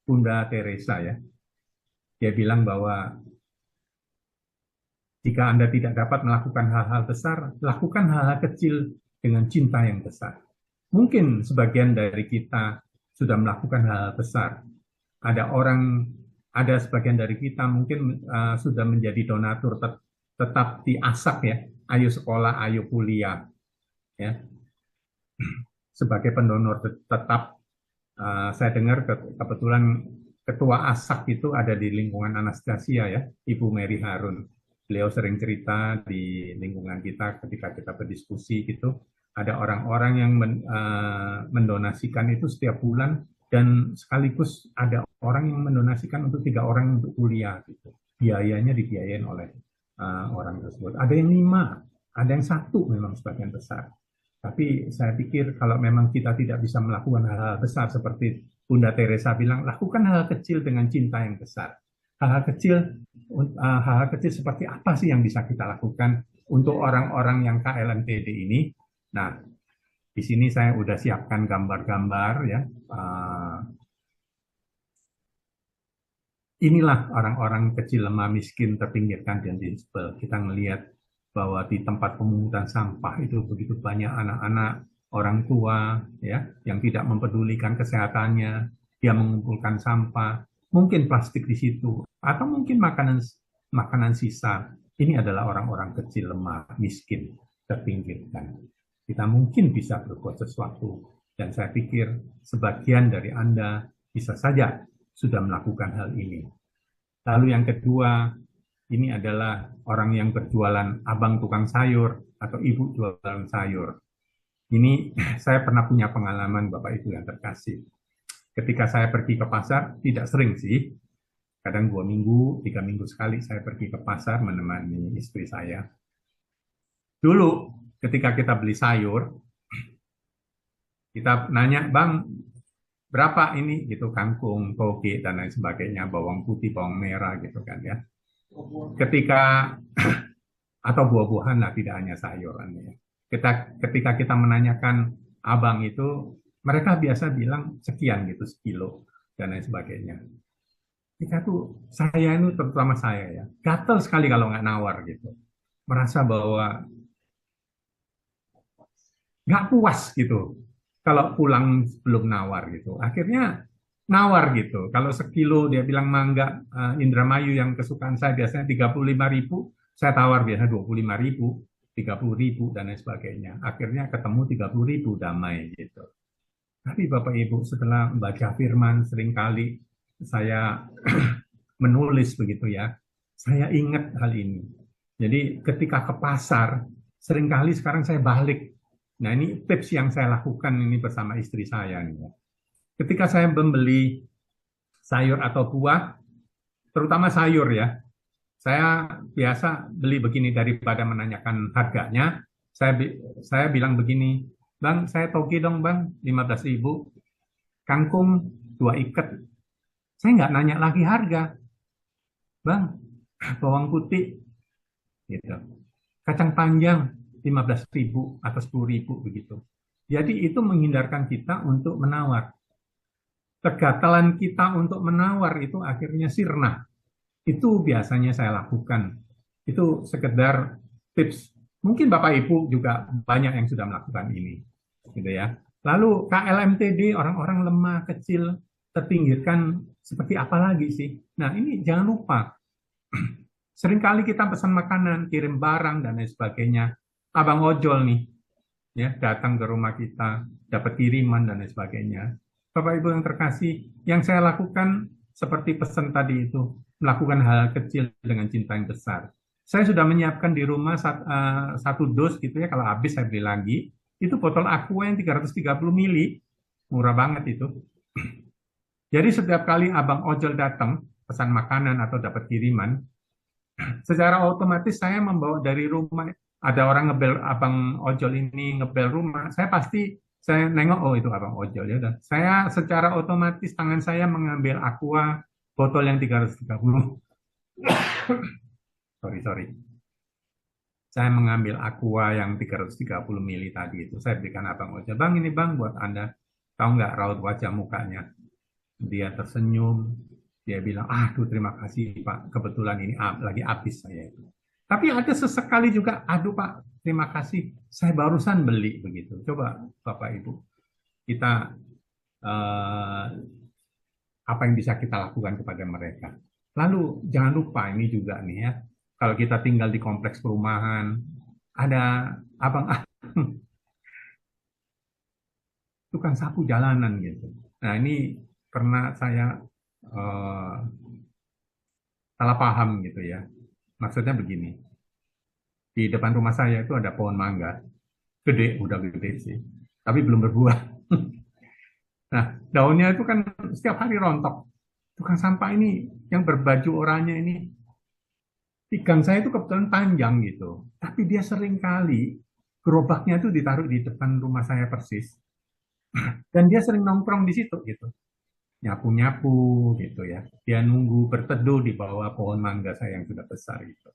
Bunda Teresa ya. Dia bilang bahwa jika Anda tidak dapat melakukan hal-hal besar, lakukan hal-hal kecil dengan cinta yang besar. Mungkin sebagian dari kita sudah melakukan hal-hal besar. Ada sebagian dari kita mungkin sudah menjadi donatur tetap diasak ya. Ayo sekolah, ayo kuliah. Ya. Sebagai pendonor tetap, saya dengar kebetulan ketua ASAK itu ada di lingkungan Anastasia ya, Ibu Mary Harun. Beliau sering cerita di lingkungan kita ketika kita berdiskusi gitu, ada orang-orang yang mendonasikan itu setiap bulan, dan sekaligus ada orang yang mendonasikan untuk 3 orang untuk kuliah gitu. Biayanya dibiayain oleh orang tersebut. Ada yang 5, ada yang 1 memang sebagian besar. Tapi saya pikir kalau memang kita tidak bisa melakukan hal-hal besar seperti Bunda Teresa bilang, lakukan hal kecil dengan cinta yang besar. Hal-hal kecil seperti apa sih yang bisa kita lakukan untuk orang-orang yang KLMPD ini? Nah, di sini saya udah siapkan gambar-gambar ya. Inilah orang-orang kecil, lemah, miskin, terpinggirkan, dan disable. Kita melihat bahwa di tempat pemungutan sampah itu begitu banyak anak-anak, orang tua ya, yang tidak mempedulikan kesehatannya. Dia mengumpulkan sampah, mungkin plastik di situ, atau mungkin makanan sisa. Ini adalah orang-orang kecil, lemah, miskin, terpinggirkan. Kita mungkin bisa berbuat sesuatu, dan saya pikir sebagian dari Anda bisa saja sudah melakukan hal ini. Lalu yang kedua, ini adalah orang yang berjualan, abang tukang sayur atau ibu jualan sayur. Ini saya pernah punya pengalaman Bapak Ibu yang terkasih. Ketika saya pergi ke pasar, tidak sering sih, kadang 2 minggu, 3 minggu sekali saya pergi ke pasar menemani istri saya. Dulu ketika kita beli sayur, kita nanya, Bang, berapa ini gitu, kangkung, toge dan lain sebagainya, bawang putih, bawang merah gitu kan ya. Ketika atau buah-buahan lah, tidak hanya sayuran ya. Ketika kita menanyakan abang itu, mereka biasa bilang sekian gitu, sekilo dan lain sebagainya. Kita tuh, saya ini terutama saya ya, gatel sekali kalau nggak nawar gitu, merasa bahwa nggak puas gitu kalau pulang belum nawar gitu. Akhirnya nawar gitu. Kalau sekilo dia bilang mangga Indramayu yang kesukaan saya biasanya 35.000, saya tawar biasanya 25.000, 30.000 dan lain sebagainya. Akhirnya ketemu 30.000 damai gitu. Tapi Bapak Ibu setelah membaca firman seringkali saya menulis begitu ya, saya ingat hal ini. Jadi ketika ke pasar, seringkali sekarang saya balik. Nah ini tips yang saya lakukan ini bersama istri saya. Ketika saya membeli sayur atau buah, terutama sayur ya, saya biasa beli begini daripada menanyakan harganya. Saya bilang begini, Bang, saya toge dong Bang, 15.000. Kangkung 2 ikat. Saya nggak nanya lagi harga. Bang, bawang putih, gitu. Kacang panjang 15.000 atau 10.000 begitu. Jadi itu menghindarkan kita untuk menawar. Kegatalan kita untuk menawar itu akhirnya sirna. Itu biasanya saya lakukan. Itu sekedar tips. Mungkin Bapak Ibu juga banyak yang sudah melakukan ini, gitu ya. Lalu KLMTD, orang-orang lemah, kecil, terpinggirkan seperti apa lagi sih? Nah ini jangan lupa. Seringkali kita pesan makanan, kirim barang dan lain sebagainya. Abang ojol nih, ya datang ke rumah kita, dapat kiriman dan lain sebagainya. Bapak Ibu yang terkasih, yang saya lakukan seperti pesan tadi itu, melakukan hal kecil dengan cinta yang besar. Saya sudah menyiapkan di rumah satu dos gitu ya, kalau habis saya beli lagi. Itu botol aqua yang 330 mili, murah banget itu. Jadi setiap kali abang ojol datang, pesan makanan atau dapat kiriman, secara otomatis saya membawa dari rumah. Ada orang ngebel abang ojol ini ngebel rumah, saya nengok, oh itu abang ojol ya udah. Saya secara otomatis tangan saya mengambil aqua botol yang 330. sorry. Saya mengambil aqua yang 330 mili tadi itu. Saya berikan abang ojol, Bang ini Bang buat Anda. Tahu nggak raut wajah mukanya? Dia tersenyum. Dia bilang, aduh terima kasih Pak, kebetulan ini lagi habis saya itu. Tapi ada sesekali juga, aduh Pak, terima kasih, saya barusan beli begitu. Coba Bapak Ibu, kita apa yang bisa kita lakukan kepada mereka. Lalu jangan lupa ini juga nih ya, kalau kita tinggal di kompleks perumahan, ada abang tukang sapu jalanan gitu. Nah ini pernah saya salah paham gitu ya. Maksudnya begini, di depan rumah saya itu ada pohon mangga, gede, udah gede sih, tapi belum berbuah. Nah, daunnya itu kan setiap hari rontok. Tukang sampah ini yang berbaju oranye ini, tigang saya itu kebetulan panjang gitu, tapi dia sering kali gerobaknya itu ditaruh di depan rumah saya persis, dan dia sering nongkrong di situ gitu. Nyapu-nyapu gitu ya. Dia nunggu berteduh di bawah pohon mangga saya yang sudah besar gitu.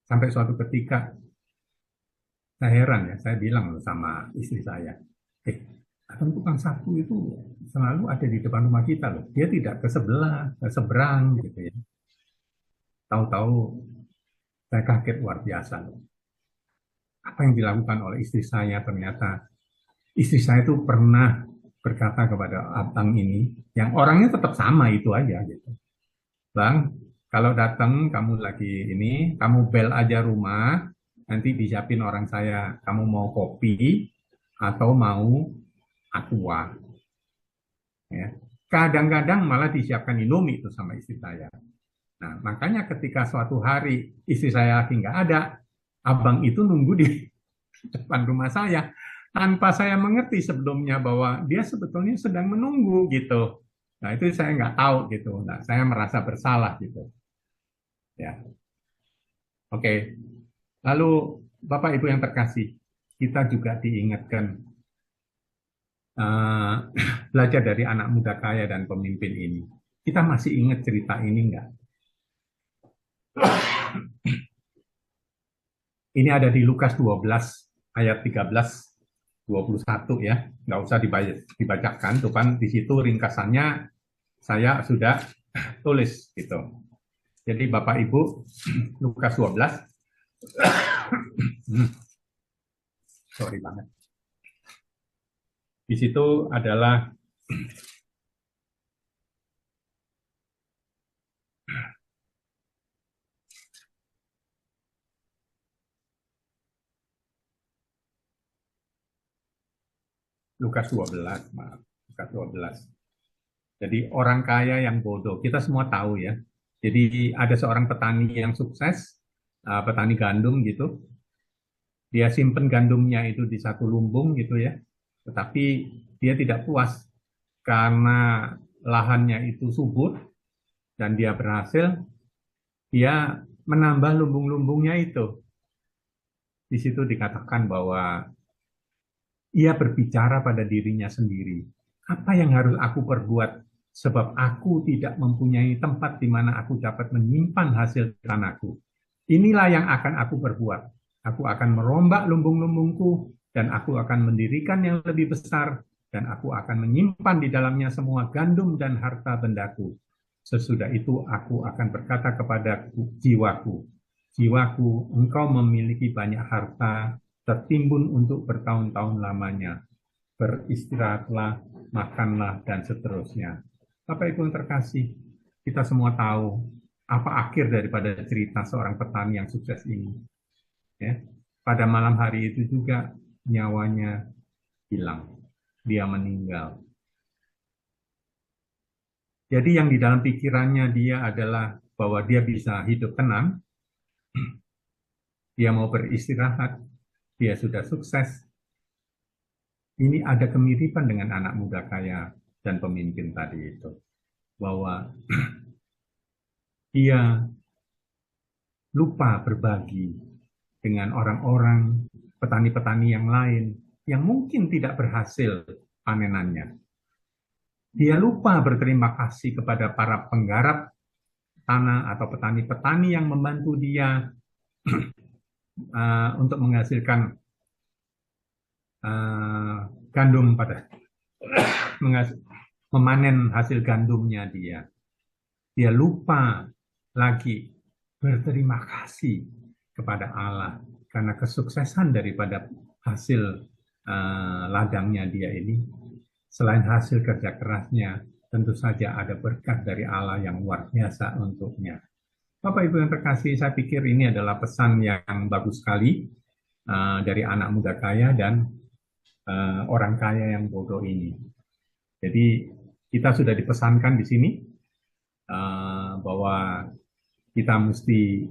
Sampai suatu ketika saya heran ya, saya bilang sama istri saya, tukang sapu itu selalu ada di depan rumah kita loh. Dia tidak ke sebelah, ke seberang gitu ya. Tahu-tahu saya kaget luar biasa loh. Apa yang dilakukan oleh istri saya, ternyata istri saya itu pernah berkata kepada abang ini, yang orangnya tetap sama itu aja gitu. Bang, kalau datang kamu lagi ini, kamu bel aja rumah, nanti disiapin orang saya, kamu mau kopi atau mau aqua. Ya. Kadang-kadang malah disiapkan Indomie itu sama istri saya. Nah, makanya ketika suatu hari istri saya lagi nggak ada, abang itu nunggu di depan rumah saya tanpa saya mengerti sebelumnya bahwa dia sebetulnya sedang menunggu gitu. Nah, itu saya nggak tahu gitu. Nah, saya merasa bersalah gitu. Ya, oke. Lalu Bapak Ibu yang terkasih, kita juga diingatkan eh, belajar dari anak muda kaya dan pemimpin ini. Kita masih ingat cerita ini nggak? Ini ada di Lukas 12 ayat 13 21 ya. Nggak usah dibacakan, tuh kan di situ ringkasannya saya sudah tulis gitu. Jadi Bapak Ibu, Lukas 12, sorry banget. Di situ adalah Lukas 12, maaf, Lukas 12. Jadi orang kaya yang bodoh, kita semua tahu ya. Jadi ada seorang petani yang sukses, petani gandum gitu. Dia simpen gandumnya itu di satu lumbung gitu ya. Tetapi dia tidak puas karena lahannya itu subur dan dia berhasil, dia menambah lumbung-lumbungnya itu. Di situ dikatakan bahwa ia berbicara pada dirinya sendiri. Apa yang harus aku perbuat? Sebab aku tidak mempunyai tempat di mana aku dapat menyimpan hasil tanahku. Inilah yang akan aku perbuat. Aku akan merombak lumbung-lumbungku, dan aku akan mendirikan yang lebih besar, dan aku akan menyimpan di dalamnya semua gandum dan harta bendaku. Sesudah itu aku akan berkata kepada jiwaku, jiwaku, engkau memiliki banyak harta, tertimbun untuk bertahun-tahun lamanya. Beristirahatlah, makanlah, dan seterusnya. Bapak Ibu yang terkasih, kita semua tahu apa akhir daripada cerita seorang petani yang sukses ini. Ya. Pada malam hari itu juga nyawanya hilang, dia meninggal. Jadi yang di dalam pikirannya dia adalah bahwa dia bisa hidup tenang, dia mau beristirahat, dia sudah sukses. Ini ada kemiripan dengan anak muda kaya dan pemimpin tadi itu. Bahwa dia lupa berbagi dengan orang-orang, petani-petani yang lain, yang mungkin tidak berhasil panenannya. Dia lupa berterima kasih kepada para penggarap tanah atau petani-petani yang membantu dia untuk menghasilkan gandum pada memanen hasil gandumnya dia. Dia lupa lagi berterima kasih kepada Allah karena kesuksesan daripada hasil ladangnya dia ini. Selain hasil kerja kerasnya, tentu saja ada berkat dari Allah yang luar biasa untuknya. Bapak Ibu yang terkasih, saya pikir ini adalah pesan yang bagus sekali dari anak muda kaya dan orang kaya yang bodoh ini. Jadi kita sudah dipesankan di sini bahwa kita mesti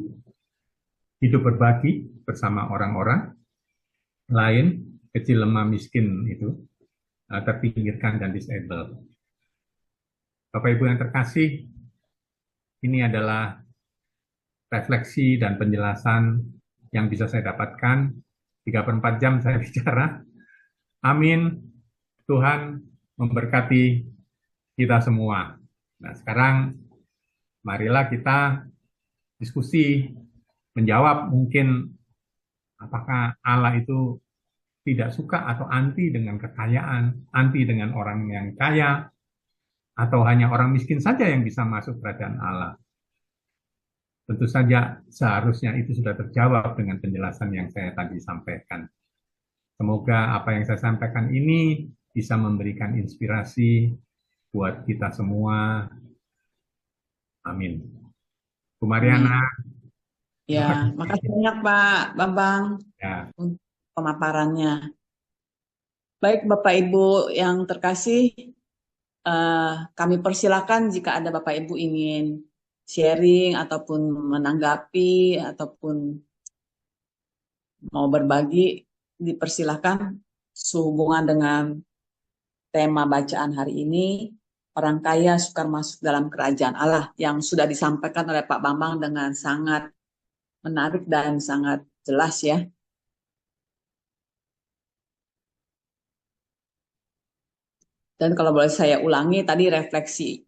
hidup berbagi bersama orang-orang lain, kecil, lemah, miskin itu, terpinggirkan dan disable. Bapak Ibu yang terkasih, ini adalah refleksi dan penjelasan yang bisa saya dapatkan. 3/4 jam saya bicara. Amin. Tuhan memberkati kita semua. Nah, sekarang marilah kita diskusi, menjawab mungkin apakah Allah itu tidak suka atau anti dengan kekayaan, anti dengan orang yang kaya, atau hanya orang miskin saja yang bisa masuk kerajaan Allah. Tentu saja seharusnya itu sudah terjawab dengan penjelasan yang saya tadi sampaikan. Semoga apa yang saya sampaikan ini bisa memberikan inspirasi buat kita semua. Amin. Bu Mariana. Ya, makasih banyak Pak Bambang Ya. untuk pemaparannya. Baik Bapak Ibu yang terkasih, kami persilakan jika ada Bapak Ibu ingin sharing ataupun menanggapi ataupun mau berbagi, dipersilahkan sehubungan dengan tema bacaan hari ini, orang kaya sukar masuk dalam kerajaan Allah, yang sudah disampaikan oleh Pak Bambang dengan sangat menarik dan sangat jelas ya. Dan kalau boleh saya ulangi tadi refleksi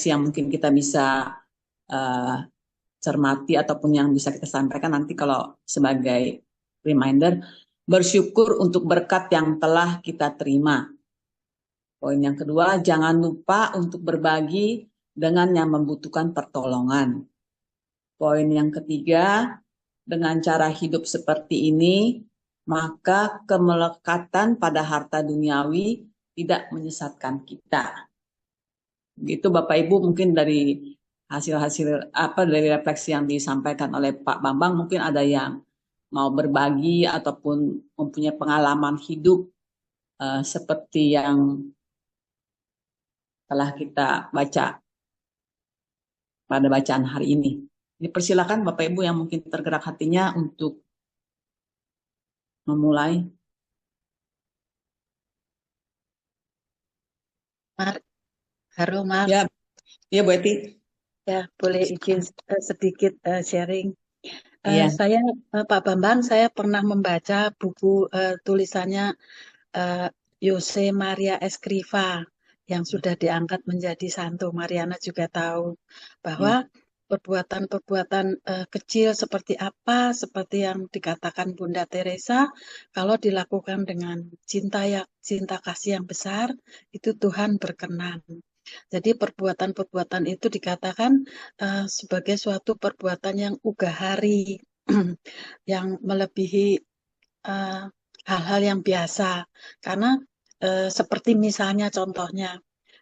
yang mungkin kita bisa uh, cermati ataupun yang bisa kita sampaikan nanti kalau sebagai reminder, bersyukur untuk berkat yang telah kita terima. Poin yang kedua, jangan lupa untuk berbagi dengan yang membutuhkan pertolongan. Poin yang ketiga, dengan cara hidup seperti ini, maka kemelekatan pada harta duniawi tidak menyesatkan kita. Gitu Bapak Ibu, mungkin dari hasil-hasil dari refleksi yang disampaikan oleh Pak Bambang, mungkin ada yang mau berbagi ataupun mempunyai pengalaman hidup seperti yang telah kita baca pada bacaan hari ini. Dipersilakan Bapak Ibu yang mungkin tergerak hatinya untuk memulai. Mar, halo Mar. Ya, ya Bu Eti. Ya, boleh izin sedikit sharing. Iya. Saya Pak Bambang, saya pernah membaca buku tulisannya Jose Maria Escriva yang sudah diangkat menjadi Santo. Mariana juga tahu bahwa Ya. perbuatan-perbuatan kecil seperti apa, seperti yang dikatakan Bunda Teresa, kalau dilakukan dengan cinta kasih yang besar, itu Tuhan berkenan. Jadi perbuatan-perbuatan itu dikatakan sebagai suatu perbuatan yang ugahari, yang melebihi hal-hal yang biasa. Karena seperti misalnya contohnya,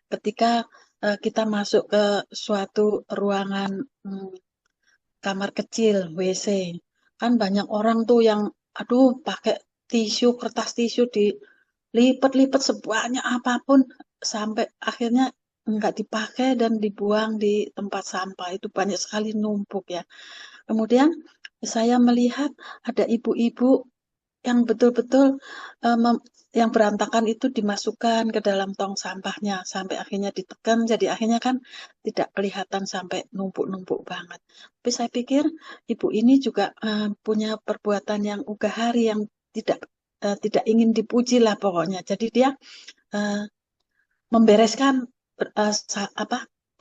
ketika kita masuk ke suatu ruangan kamar kecil, WC, kan banyak orang tuh yang, aduh, pakai kertas tisu dilipat-lipat sebanyak apapun sampai akhirnya nggak dipakai dan dibuang di tempat sampah. Itu banyak sekali numpuk ya. Kemudian saya melihat ada ibu-ibu yang betul-betul yang berantakan itu dimasukkan ke dalam tong sampahnya sampai akhirnya ditekan, jadi akhirnya kan tidak kelihatan sampai numpuk-numpuk banget. Tapi saya pikir ibu ini juga punya perbuatan yang ugahari, yang tidak ingin dipuji lah pokoknya. Jadi dia uh, membereskan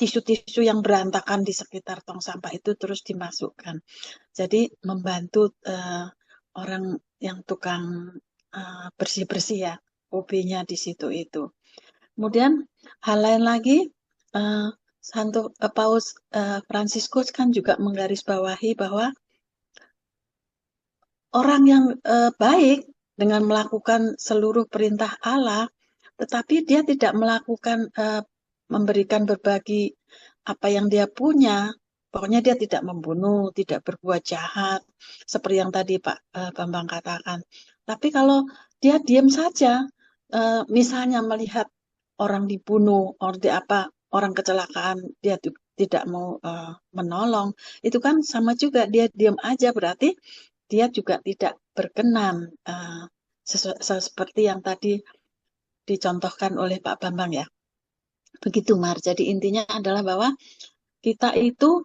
tisu-tisu yang berantakan di sekitar tong sampah itu terus dimasukkan. Jadi membantu orang yang tukang bersih-bersih ya, hobinya di situ itu. Kemudian hal lain lagi, Paus Fransiskus kan juga menggarisbawahi bahwa orang yang baik dengan melakukan seluruh perintah Allah, tetapi dia tidak melakukan memberikan berbagi apa yang dia punya. Pokoknya dia tidak membunuh, tidak berbuat jahat, seperti yang tadi Pak Bambang katakan. Tapi kalau dia diam saja, misalnya melihat orang dibunuh, orang kecelakaan, dia tidak mau menolong, itu kan sama juga dia diam aja, berarti dia juga tidak berkenan, seperti yang tadi dicontohkan oleh Pak Bambang ya. Begitu Mar. Jadi intinya adalah bahwa kita itu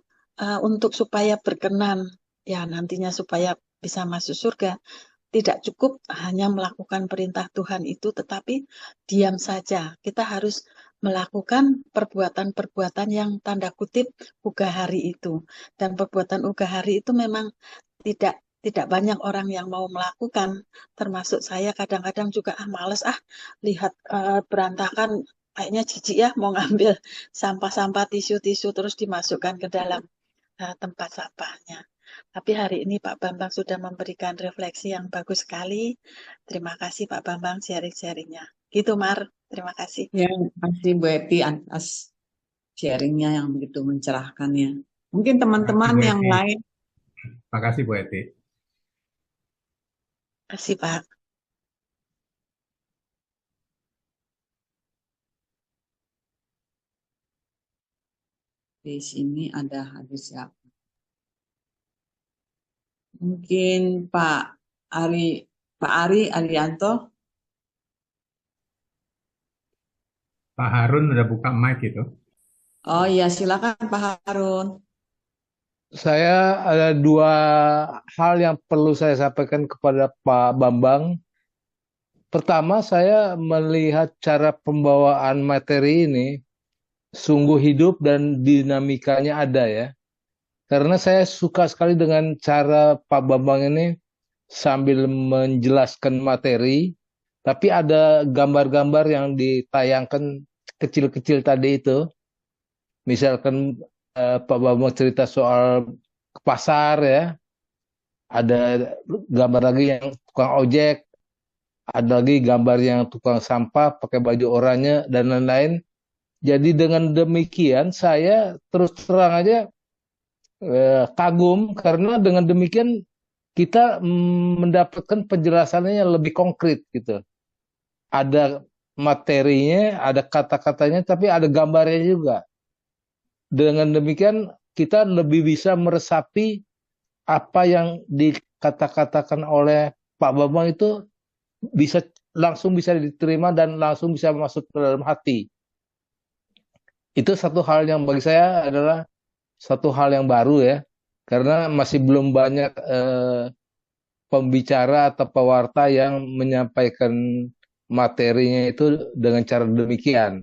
untuk supaya berkenan, ya nantinya supaya bisa masuk surga, tidak cukup hanya melakukan perintah Tuhan itu, tetapi diam saja. Kita harus melakukan perbuatan-perbuatan yang tanda kutip ugahari itu. Dan perbuatan ugahari itu memang tidak tidak banyak orang yang mau melakukan, termasuk saya kadang-kadang juga males lihat berantakan, kayaknya jijik ya mau ngambil sampah-sampah tisu-tisu terus dimasukkan ke dalam tempat sampahnya. Tapi hari ini Pak Bambang sudah memberikan refleksi yang bagus sekali. Terima kasih Pak Bambang sharing-sharingnya. Gitu Mar, terima kasih. Ya, terima kasih Bu Eti atas sharingnya yang begitu mencerahkannya. Mungkin teman-teman yang lain. Terima kasih Bu Eti. Terima kasih Pak. Di sini ada hadis siapa? Mungkin Ari, Pak Ari Arianto. Pak Harun udah buka mic itu. Oh iya, silakan Pak Harun. Saya ada dua hal yang perlu saya sampaikan kepada Pak Bambang. Pertama, saya melihat cara pembawaan materi ini sungguh hidup dan dinamikanya ada ya. Karena saya suka sekali dengan cara Pak Bambang ini sambil menjelaskan materi, tapi ada gambar-gambar yang ditayangkan kecil-kecil tadi itu. Misalkan Pak Bambang cerita soal ke pasar ya, ada gambar lagi yang tukang ojek, ada lagi gambar yang tukang sampah pakai baju oranye dan lain-lain. Jadi dengan demikian saya terus terang aja kagum karena dengan demikian kita mendapatkan penjelasannya yang lebih konkret gitu. Ada materinya, ada kata-katanya, tapi ada gambarnya juga. Dengan demikian kita lebih bisa meresapi apa yang dikata-katakan oleh Pak Bambang itu bisa langsung bisa diterima dan langsung bisa masuk ke dalam hati. Itu satu hal yang bagi saya adalah satu hal yang baru ya, karena masih belum banyak pembicara atau pewarta yang menyampaikan materinya itu dengan cara demikian.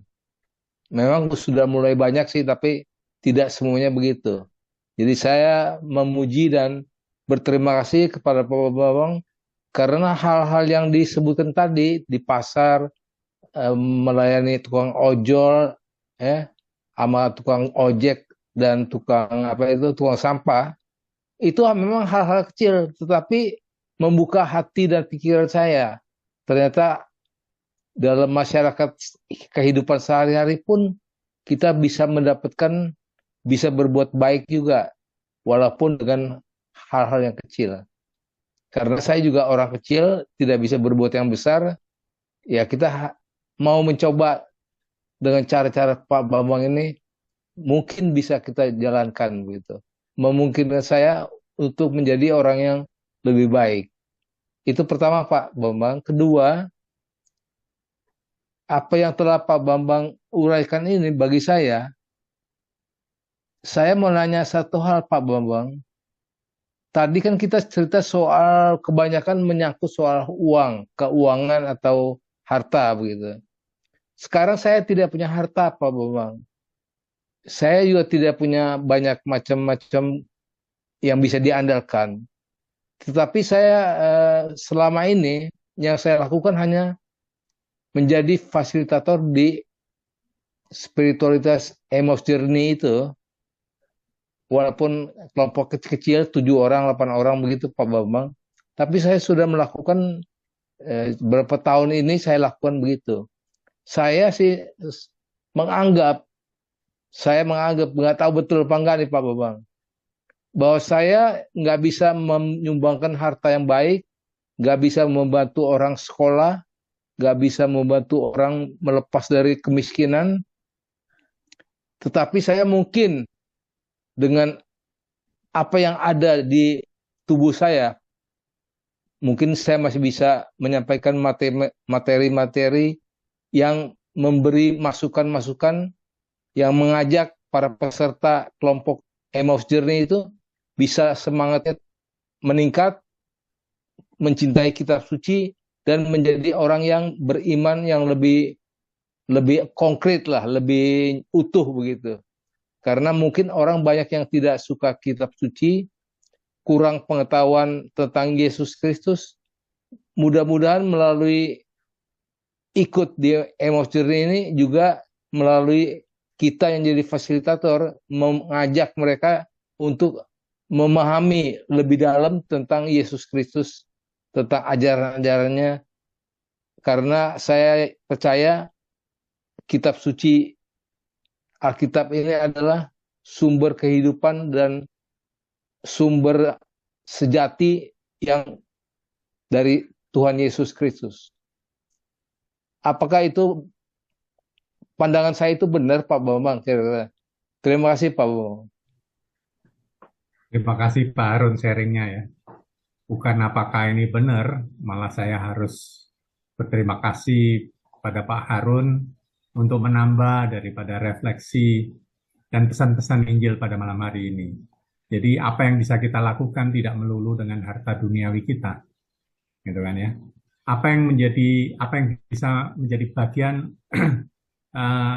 Memang sudah mulai banyak sih, tapi tidak semuanya begitu. Jadi saya memuji dan berterima kasih kepada Pak Bambang karena hal-hal yang disebutkan tadi di pasar, melayani tukang ojol, sama tukang ojek dan tukang sampah, itu memang hal-hal kecil, tetapi membuka hati dan pikiran saya. Ternyata dalam masyarakat kehidupan sehari-hari pun kita bisa mendapatkan, bisa berbuat baik juga, walaupun dengan hal-hal yang kecil. Karena saya juga orang kecil, tidak bisa berbuat yang besar, ya kita mau mencoba dengan cara-cara Pak Bambang ini, mungkin bisa kita jalankan begitu. Memungkinkan saya untuk menjadi orang yang lebih baik. Itu pertama Pak Bambang. Kedua, apa yang telah Pak Bambang uraikan ini bagi saya mau nanya satu hal Pak Bambang. Tadi kan kita cerita soal kebanyakan menyangkut soal uang, keuangan atau harta begitu. Sekarang saya tidak punya harta Pak Bambang. Saya juga tidak punya banyak macam-macam yang bisa diandalkan. Tetapi saya selama ini yang saya lakukan hanya menjadi fasilitator di spiritualitas Amos Journey itu. Walaupun kelompok kecil-kecil 7 orang, 8 orang begitu Pak Bambang. Tapi saya sudah melakukan berapa tahun ini saya lakukan begitu. Saya sih menganggap, nggak tahu betul apa enggak nih Pak Bambang, bahwa saya nggak bisa menyumbangkan harta yang baik, nggak bisa membantu orang sekolah, nggak bisa membantu orang melepas dari kemiskinan, tetapi saya mungkin dengan apa yang ada di tubuh saya, mungkin saya masih bisa menyampaikan materi-materi yang memberi masukan-masukan, yang mengajak para peserta kelompok Emmaus Journey itu bisa semangatnya meningkat, mencintai kitab suci, dan menjadi orang yang beriman yang lebih konkret lah, lebih utuh begitu. Karena mungkin orang banyak yang tidak suka kitab suci, kurang pengetahuan tentang Yesus Kristus. Mudah-mudahan melalui ikut di Emmaus Journey ini juga melalui kita yang jadi fasilitator mengajak mereka untuk memahami lebih dalam tentang Yesus Kristus, tentang ajaran-ajarannya. Karena saya percaya kitab suci Alkitab ini adalah sumber kehidupan dan sumber sejati yang dari Tuhan Yesus Kristus. Apakah itu pandangan saya itu benar Pak Bambang? Kira-kira Terima kasih Pak Bambang. Terima kasih Pak Harun sharingnya ya. Bukan apakah ini benar, malah saya harus berterima kasih pada Pak Harun untuk menambah daripada refleksi dan pesan-pesan Injil pada malam hari ini. Jadi apa yang bisa kita lakukan tidak melulu dengan harta duniawi kita, gitu kan ya. Apa yang bisa menjadi bagian eh,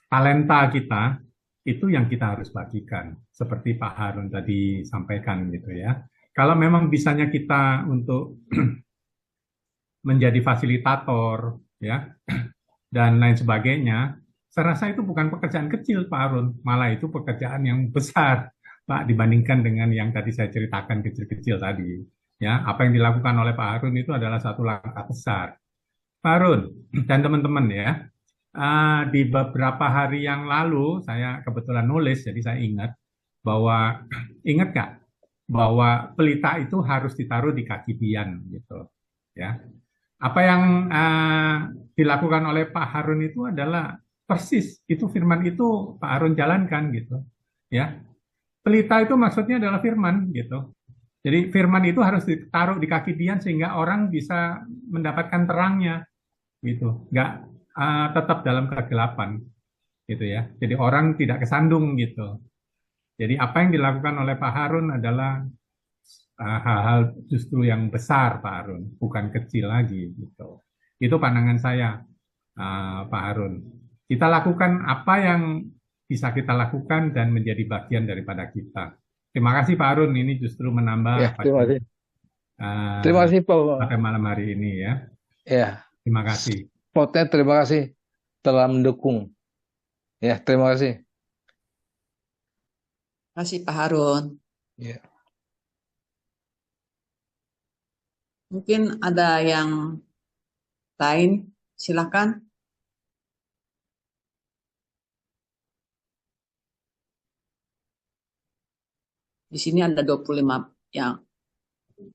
talenta kita itu yang kita harus bagikan, seperti Pak Harun tadi sampaikan gitu ya. Kalau memang bisanya kita untuk menjadi fasilitator ya dan lain sebagainya, saya rasa itu bukan pekerjaan kecil Pak Harun, malah itu pekerjaan yang besar Pak dibandingkan dengan yang tadi saya ceritakan kecil-kecil tadi. Ya, apa yang dilakukan oleh Pak Harun itu adalah satu langkah besar. Pak Harun dan teman-teman ya, di beberapa hari yang lalu saya kebetulan nulis, jadi saya ingat nggak bahwa pelita itu harus ditaruh di kaki Bian gitu, ya. Apa yang dilakukan oleh Pak Harun itu adalah persis itu firman itu Pak Harun jalankan gitu, ya. Pelita itu maksudnya adalah firman gitu. Jadi firman itu harus ditaruh di kaki Bian sehingga orang bisa mendapatkan terangnya gitu, nggak tetap dalam kegelapan gitu ya. Jadi orang tidak kesandung gitu. Jadi apa yang dilakukan oleh Pak Harun adalah hal-hal justru yang besar Pak Harun, bukan kecil lagi gitu. Itu pandangan saya Pak Harun. Kita lakukan apa yang bisa kita lakukan dan menjadi bagian daripada kita. Terima kasih Pak Harun, ini justru menambah Ya, terima kasih. Terima kasih Pak Bambang. pada malam hari ini ya. Ya, Terima kasih. Potet terima kasih telah mendukung. Ya, terima kasih. Terima kasih Pak Harun. Ya. Mungkin ada yang lain, silakan. Di sini ada 25 yang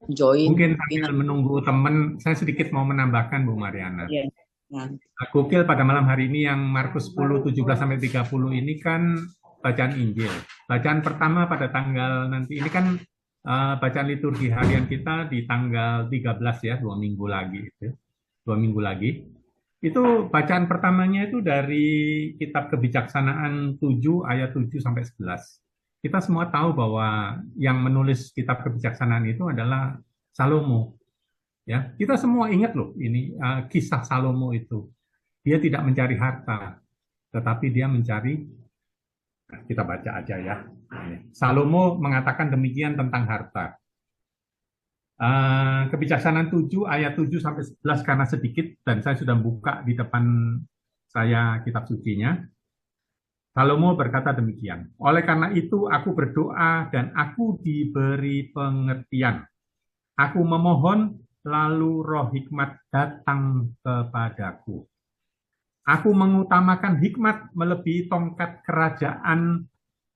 join. Mungkin sambil menunggu teman, saya sedikit mau menambahkan Bu Mariana. Iya. Ya. Gokil pada malam hari ini yang Markus 10, 17-30 ini kan bacaan Injil. Bacaan pertama pada tanggal nanti ini kan bacaan liturgi harian kita di tanggal 13 ya, 2 minggu lagi. 2 minggu lagi. Itu bacaan pertamanya itu dari kitab Kebijaksanaan 7 ayat 7 sampai 11. Kita semua tahu bahwa yang menulis kitab Kebijaksanaan itu adalah Salomo. Ya, kita semua ingat loh ini kisah Salomo itu. Dia tidak mencari harta, tetapi dia mencari. Kita baca aja ya. Salomo mengatakan demikian tentang harta. Kebijaksanaan 7 ayat 7 sampai 11 karena sedikit dan saya sudah buka di depan saya kitab sucinya. Salomo berkata demikian, oleh karena itu aku berdoa dan aku diberi pengertian. Aku memohon lalu roh hikmat datang kepadaku. Aku mengutamakan hikmat melebihi tongkat kerajaan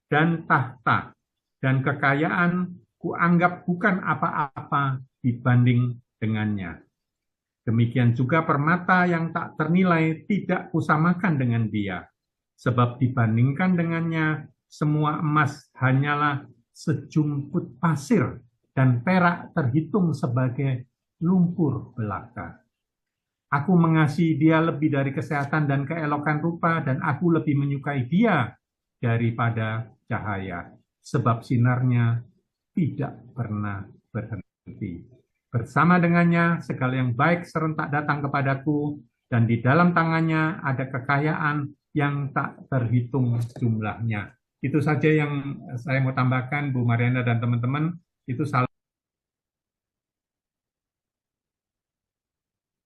dan tahta dan kekayaan kuanggap bukan apa-apa dibanding dengannya. Demikian juga permata yang tak ternilai tidak kusamakan dengan dia. Sebab dibandingkan dengannya, semua emas hanyalah sejumput pasir dan perak terhitung sebagai lumpur belaka. Aku mengasihi dia lebih dari kesehatan dan keelokan rupa, dan aku lebih menyukai dia daripada cahaya, sebab sinarnya tidak pernah berhenti. Bersama dengannya, segala yang baik serentak datang kepadaku, dan di dalam tangannya ada kekayaan yang tak terhitung jumlahnya. Itu saja yang saya mau tambahkan, Bu Mariana dan teman-teman. Itu salah.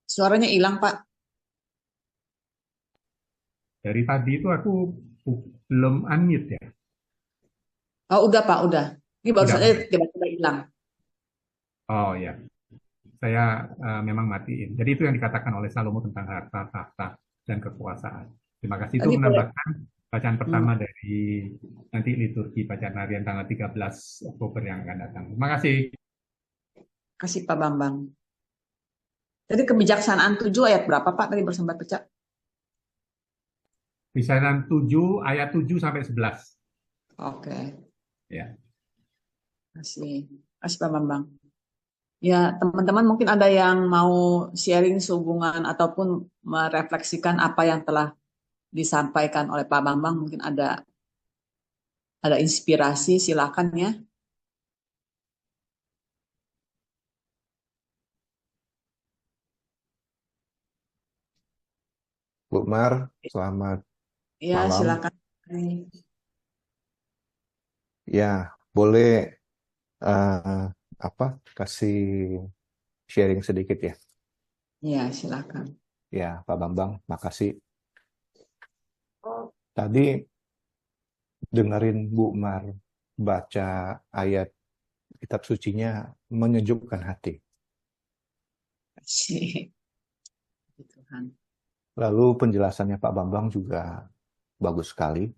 Suaranya hilang, Pak. Dari tadi itu aku belum unmute ya. Oh, udah Pak, udah. Ini baru saja tiba-tiba hilang. Oh ya, saya memang matiin. Jadi itu yang dikatakan oleh Salomo tentang harta, tahta, dan kekuasaan. Terima kasih. Itu menambahkan bacaan pertama dari nanti liturgi bacaan harian tanggal 13 Oktober yang akan datang. Terima kasih. Terima kasih Pak Bambang. Jadi kebijaksanaan 7 ayat berapa Pak tadi bersambat pecah? Bisaran 7, ayat 7 sampai 11. Oke, Ya. kasih, kasih Pak Bambang. Ya, teman-teman mungkin ada yang mau sharing sehubungan ataupun merefleksikan apa yang telah disampaikan oleh Pak Bambang. Mungkin ada inspirasi, silakan ya. Bu Mar, selamat Ya, malam. silakan. Ya, boleh eh, kasih sharing sedikit ya. Ya, silakan. Ya, Pak Bambang, makasih. Tadi dengerin Bu Mar baca ayat kitab sucinya menyejukkan hati. Kasih Tuhan. Lalu penjelasannya Pak Bambang juga bagus sekali.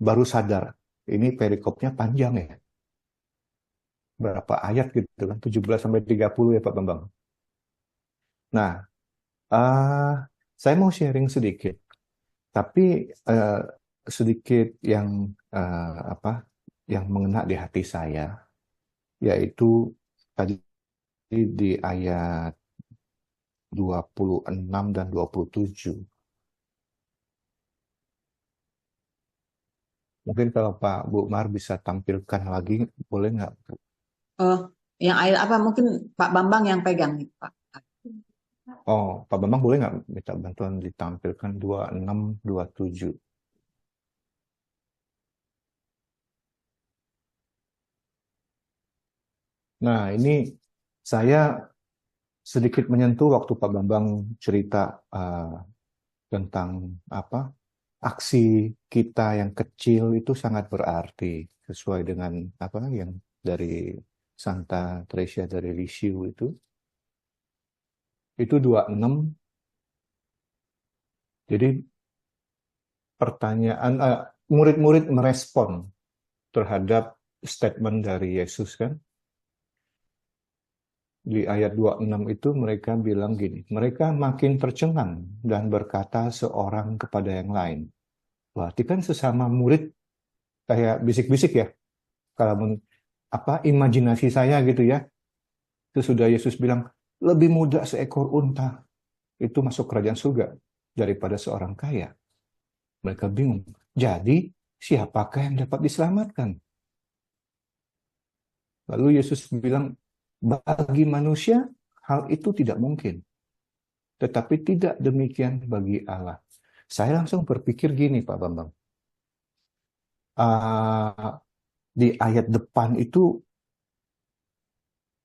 Baru sadar, ini perikopnya panjang ya. Berapa ayat gitu kan, 17-30 ya Pak Bambang. Nah, saya mau sharing sedikit, tapi sedikit yang yang mengena di hati saya, yaitu tadi di ayat 26 dan 27. Mungkin kalau Pak Bu Mar bisa tampilkan lagi, boleh nggak, Bu? Oh, yang ayat apa? Mungkin Pak Bambang yang pegang nih, Pak. Oh, Pak Bambang boleh nggak minta bantuan ditampilkan 26, 27? Nah, ini saya sedikit menyentuh waktu Pak Bambang cerita tentang aksi kita yang kecil itu sangat berarti, sesuai dengan yang dari Santa Teresa dari Lisieux itu 26. Jadi pertanyaan murid-murid merespon terhadap statement dari Yesus kan. Di ayat 26 itu mereka bilang gini, mereka makin tercengang dan berkata seorang kepada yang lain. Berarti kan sesama murid kayak bisik-bisik ya. Kalau imajinasi saya gitu ya. Itu sudah Yesus bilang, lebih mudah seekor unta itu masuk kerajaan surga daripada seorang kaya. Mereka bingung. Jadi, siapakah yang dapat diselamatkan? Lalu Yesus bilang, bagi manusia, hal itu tidak mungkin. Tetapi tidak demikian bagi Allah. Saya langsung berpikir gini, Pak Bambang. Di ayat depan itu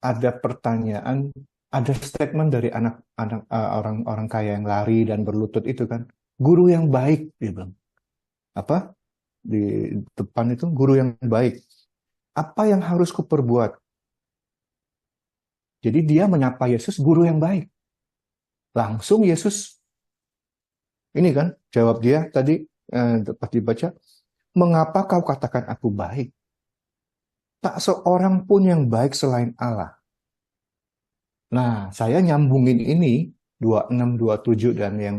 ada pertanyaan, ada statement dari anak-anak orang-orang kaya yang lari dan berlutut itu kan. Guru yang baik, dia bilang. Di depan itu guru yang baik. Apa yang harus kuperbuat? Jadi dia menyapa Yesus guru yang baik. Langsung Yesus, ini kan jawab dia tadi dapat dibaca, mengapa kau katakan aku baik? Tak seorang pun yang baik selain Allah. Nah, saya nyambungin ini 26, 27 dan yang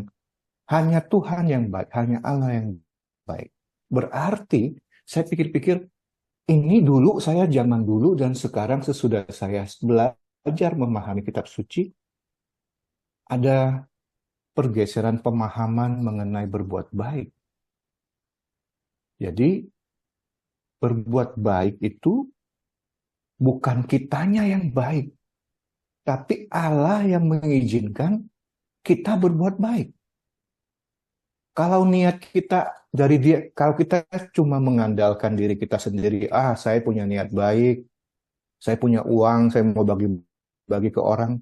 hanya Tuhan yang baik, hanya Allah yang baik. Berarti saya pikir-pikir ini dulu saya zaman dulu dan sekarang sesudah saya belajar memahami kitab suci, ada pergeseran pemahaman mengenai berbuat baik. Jadi berbuat baik itu bukan kitanya yang baik, tapi Allah yang mengizinkan kita berbuat baik. Kalau niat kita dari dia, kalau kita cuma mengandalkan diri kita sendiri, saya punya niat baik, saya punya uang, saya mau bagi ke orang,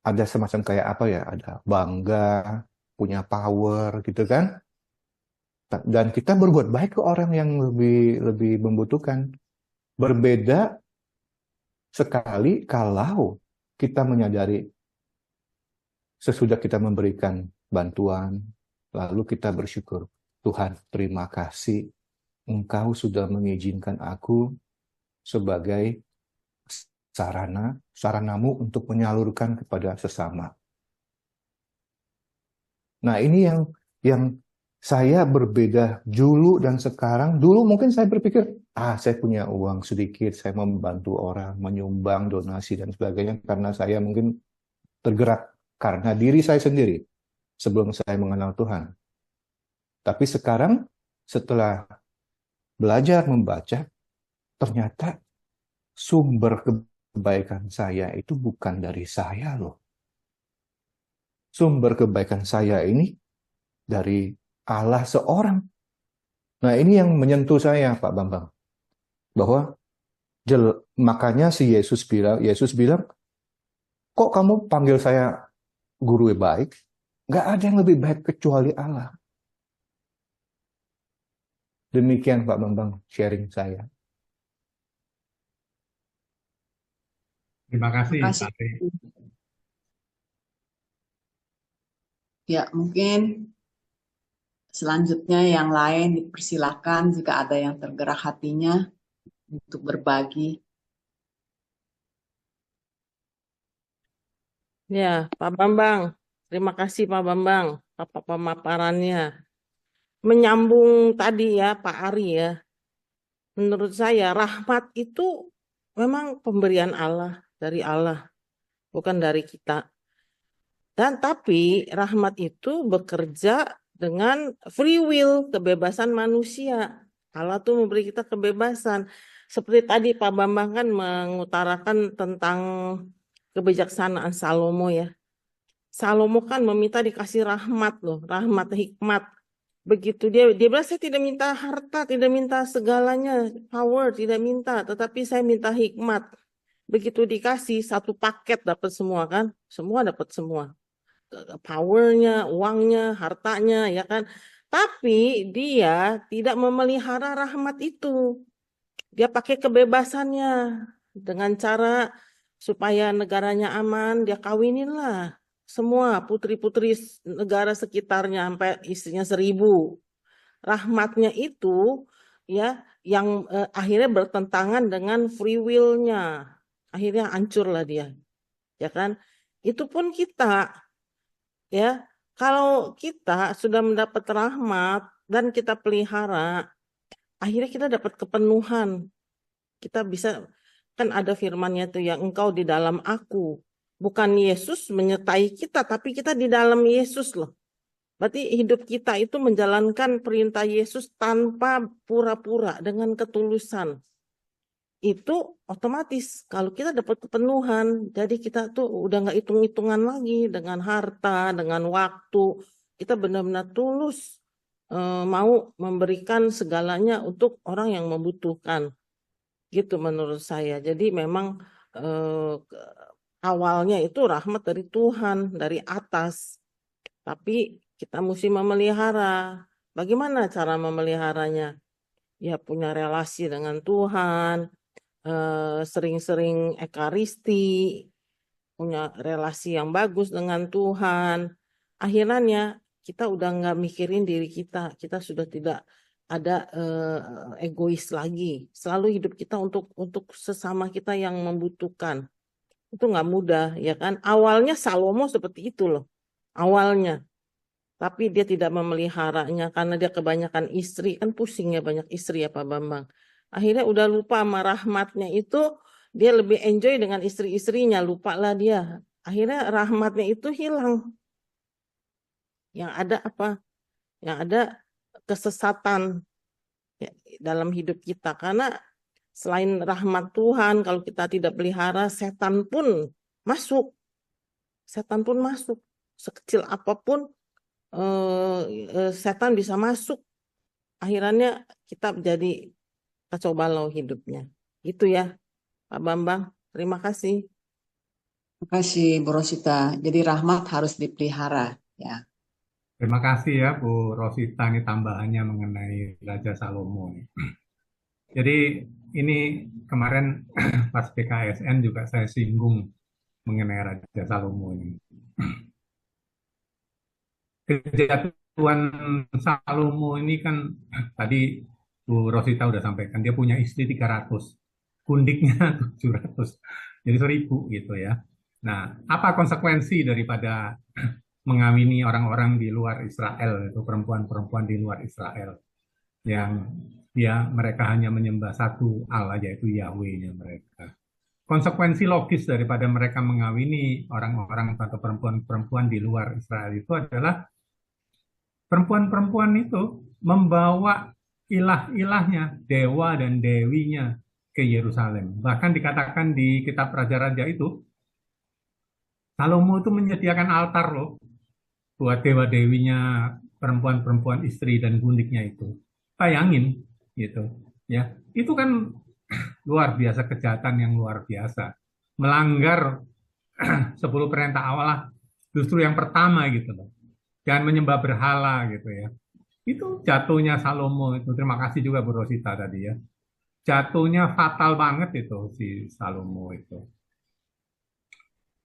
ada semacam kayak ada bangga, punya power gitu kan. Dan kita berbuat baik ke orang yang lebih membutuhkan. Berbeda sekali kalau kita menyadari sesudah kita memberikan bantuan, lalu kita bersyukur, Tuhan terima kasih, Engkau sudah mengizinkan aku sebagai saranamu untuk menyalurkan kepada sesama. Nah, ini yang saya berbeda dulu dan sekarang. Dulu mungkin saya berpikir, saya punya uang sedikit, saya membantu orang, menyumbang, donasi dan sebagainya karena saya mungkin tergerak karena diri saya sendiri sebelum saya mengenal Tuhan. Tapi sekarang setelah belajar membaca, ternyata sumber kebaikan saya itu bukan dari saya loh. Sumber kebaikan saya ini dari Allah seorang. Nah, ini yang menyentuh saya, Pak Bambang. Bahwa makanya Yesus bilang, kok kamu panggil saya guru yang baik? Gak ada yang lebih baik kecuali Allah. Demikian Pak Bambang sharing saya. Terima kasih, Terima kasih. Pak Tri. Ya, mungkin selanjutnya yang lain dipersilakan jika ada yang tergerak hatinya untuk berbagi. Ya, Pak Bambang. Terima kasih Pak Bambang, apa pemaparannya. Menyambung tadi ya Pak Ari ya. Menurut saya rahmat itu memang pemberian Allah, dari Allah, bukan dari kita. Dan tapi rahmat itu bekerja dengan free will, kebebasan manusia. Allah tuh memberi kita kebebasan. Seperti tadi Pak Bambang kan mengutarakan tentang kebijaksanaan Salomo ya. Salomo kan meminta dikasih rahmat loh, rahmat hikmat. Begitu dia bilang saya tidak minta harta, tidak minta segalanya, power tidak minta, tetapi saya minta hikmat. Begitu dikasih satu paket dapat semua kan, semua dapat semua. Powernya, uangnya, hartanya ya kan. Tapi dia tidak memelihara rahmat itu. Dia pakai kebebasannya dengan cara supaya negaranya aman, dia kawinin lah semua putri-putri negara sekitarnya sampai istrinya 1000. Rahmatnya itu ya yang akhirnya bertentangan dengan free will-nya. Akhirnya hancurlah dia. Ya kan? Itu pun kita ya, kalau kita sudah mendapat rahmat dan kita pelihara, akhirnya kita dapat kepenuhan. Kita bisa, kan ada firman-Nya tuh yang engkau di dalam aku. Bukan Yesus menyertai kita, tapi kita di dalam Yesus loh. Berarti hidup kita itu menjalankan perintah Yesus tanpa pura-pura, dengan ketulusan. Itu otomatis kalau kita dapat kepenuhan, jadi kita tuh udah nggak hitung-hitungan lagi dengan harta, dengan waktu. Kita benar-benar tulus mau memberikan segalanya untuk orang yang membutuhkan. Gitu menurut saya. Jadi memang awalnya itu rahmat dari Tuhan, dari atas. Tapi kita mesti memelihara. Bagaimana cara memeliharanya? Ya punya relasi dengan Tuhan, sering-sering ekaristi, punya relasi yang bagus dengan Tuhan. Akhirnya kita udah nggak mikirin diri kita. Kita sudah tidak ada egois lagi. Selalu hidup kita untuk sesama kita yang membutuhkan. Itu nggak mudah, ya kan? Awalnya Salomo seperti itu loh, awalnya. Tapi dia tidak memeliharanya karena dia kebanyakan istri, kan pusing ya banyak istri ya Pak Bambang. Akhirnya udah lupa sama rahmatnya itu, dia lebih enjoy dengan istri-istrinya, lupalah dia. Akhirnya rahmatnya itu hilang. Yang ada apa? Yang ada kesesatan ya, dalam hidup kita. Karena selain rahmat Tuhan, kalau kita tidak pelihara, setan pun masuk. Setan pun masuk. Sekecil apapun, setan bisa masuk. Akhirnya kita jadi kacau balau hidupnya. Itu ya, Pak Bambang. Terima kasih. Terima kasih Bu Rosita. Jadi rahmat harus dipelihara ya. Terima kasih ya Bu Rosita, ini tambahannya mengenai Raja Salomo. Jadi ini kemarin pas PKSN juga saya singgung mengenai Raja Salomo ini. Kejatuhan Salomo ini kan tadi Bu Rosita udah sampaikan, dia punya istri 300, gundiknya 700, jadi 1000 gitu ya. Nah, apa konsekuensi daripada mengawini orang-orang di luar Israel, itu perempuan-perempuan di luar Israel yang mereka hanya menyembah satu Allah, yaitu Yahweh-nya mereka. Konsekuensi logis daripada mereka mengawini orang-orang atau perempuan-perempuan di luar Israel itu adalah perempuan-perempuan itu membawa ilah-ilahnya, dewa dan dewinya ke Yerusalem. Bahkan dikatakan di kitab Raja-Raja itu, Salomo itu menyediakan altar loh buat dewa-dewinya perempuan-perempuan istri dan gundiknya itu. Bayangin gitu ya. Itu kan luar biasa, kejahatan yang luar biasa. Melanggar 10 perintah Allah justru yang pertama gitu loh. Jangan menyembah berhala gitu ya. Itu jatuhnya Salomo itu. Terima kasih juga Bu Rosita tadi ya. Jatuhnya fatal banget itu si Salomo itu.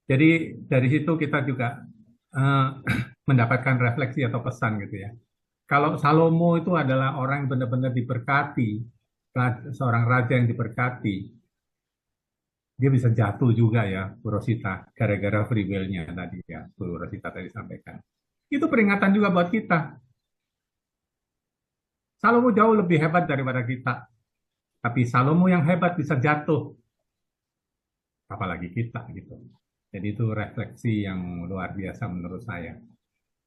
Jadi dari situ kita juga mendapatkan refleksi atau pesan gitu ya. Kalau Salomo itu adalah orang yang benar-benar diberkati, seorang raja yang diberkati, dia bisa jatuh juga ya, Bu Rosita, gara-gara free will-nya tadi ya, Bu Rosita tadi sampaikan. Itu peringatan juga buat kita. Salomo jauh lebih hebat daripada kita, tapi Salomo yang hebat bisa jatuh, apalagi kita gitu. Jadi itu refleksi yang luar biasa menurut saya.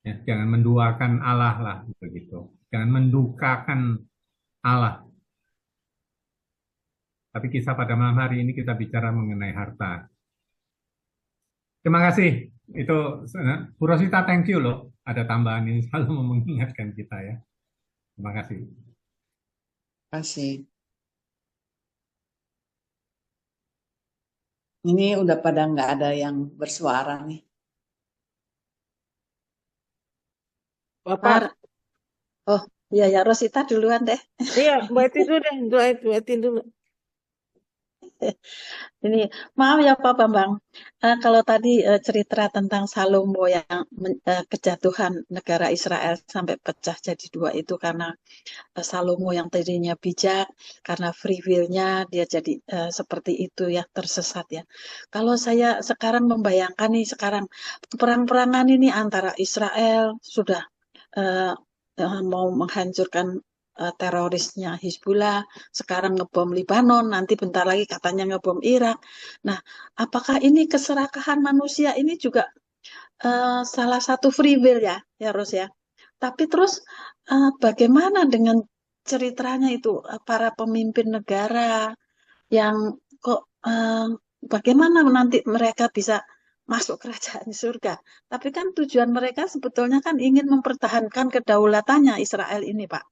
Ya, jangan menduakan Allah lah begitu. Jangan mendukakan Allah. Tapi kisah pada malam hari ini kita bicara mengenai harta. Terima kasih. Itu Bu Rosita, thank you loh. Ada tambahan ini selalu mengingatkan kita ya. Terima kasih. Terima kasih. Ini udah pada nggak ada yang bersuara nih. Bapak, Oh, iya ya, Rosita duluan deh. iya, Mbak Eti dulu deh, Mbak Eti dulu. Ini maaf ya Pak Bambang. Kalau tadi cerita tentang Salomo yang kejatuhan negara Israel sampai pecah jadi dua itu karena Salomo yang tadinya bijak, karena free will-nya dia jadi seperti itu ya, tersesat ya. Kalau saya sekarang membayangkan nih, sekarang perang-perangan ini antara Israel sudah mau menghancurkan terorisnya Hizbullah, sekarang ngebom Libanon, nanti bentar lagi katanya ngebom Irak. Nah, apakah ini keserakahan manusia ini juga salah satu free will ya, ya Ros ya? Tapi terus bagaimana dengan ceritanya itu para pemimpin negara yang kok bagaimana nanti mereka bisa masuk kerajaan surga? Tapi kan tujuan mereka sebetulnya kan ingin mempertahankan kedaulatannya Israel ini, Pak.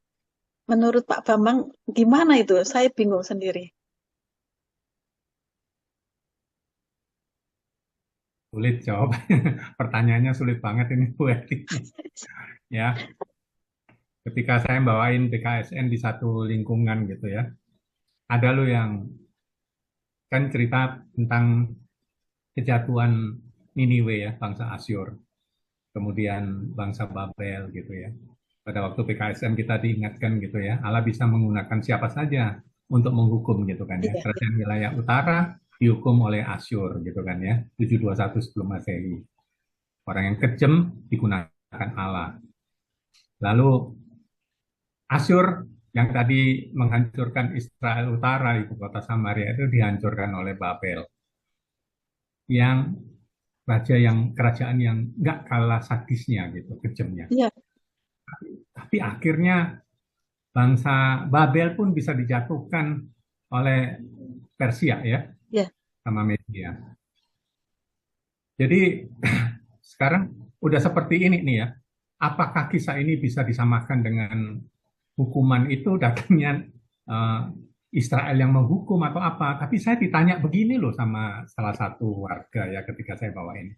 Menurut Pak Bambang, gimana itu? Saya bingung sendiri. Sulit jawab. Pertanyaannya sulit banget ini Bu Eti. Ya, ketika saya bawain PKSN di satu lingkungan gitu ya, ada lo yang kan cerita tentang kejatuhan Niniwe ya, bangsa Asyur, kemudian bangsa Babel gitu ya. Pada waktu PKSN kita diingatkan gitu ya, Allah bisa menggunakan siapa saja untuk menghukum gitu kan ya. Kerajaan wilayah utara dihukum oleh Asyur gitu kan ya, 721 sebelum Masehi. Orang yang kejam digunakan Allah. Lalu Asyur yang tadi menghancurkan Israel Utara, ibu kota Samaria, itu dihancurkan oleh Babel. Yang kerajaan yang nggak kalah sadisnya gitu, kejamnya. Iya. Tapi akhirnya bangsa Babel pun bisa dijatuhkan oleh Persia ya, sama Media. Jadi sekarang udah seperti ini nih ya. Apakah kisah ini bisa disamakan dengan hukuman itu datangnya Israel yang menghukum atau apa? Tapi saya ditanya begini loh sama salah satu warga ya ketika saya bawa ini.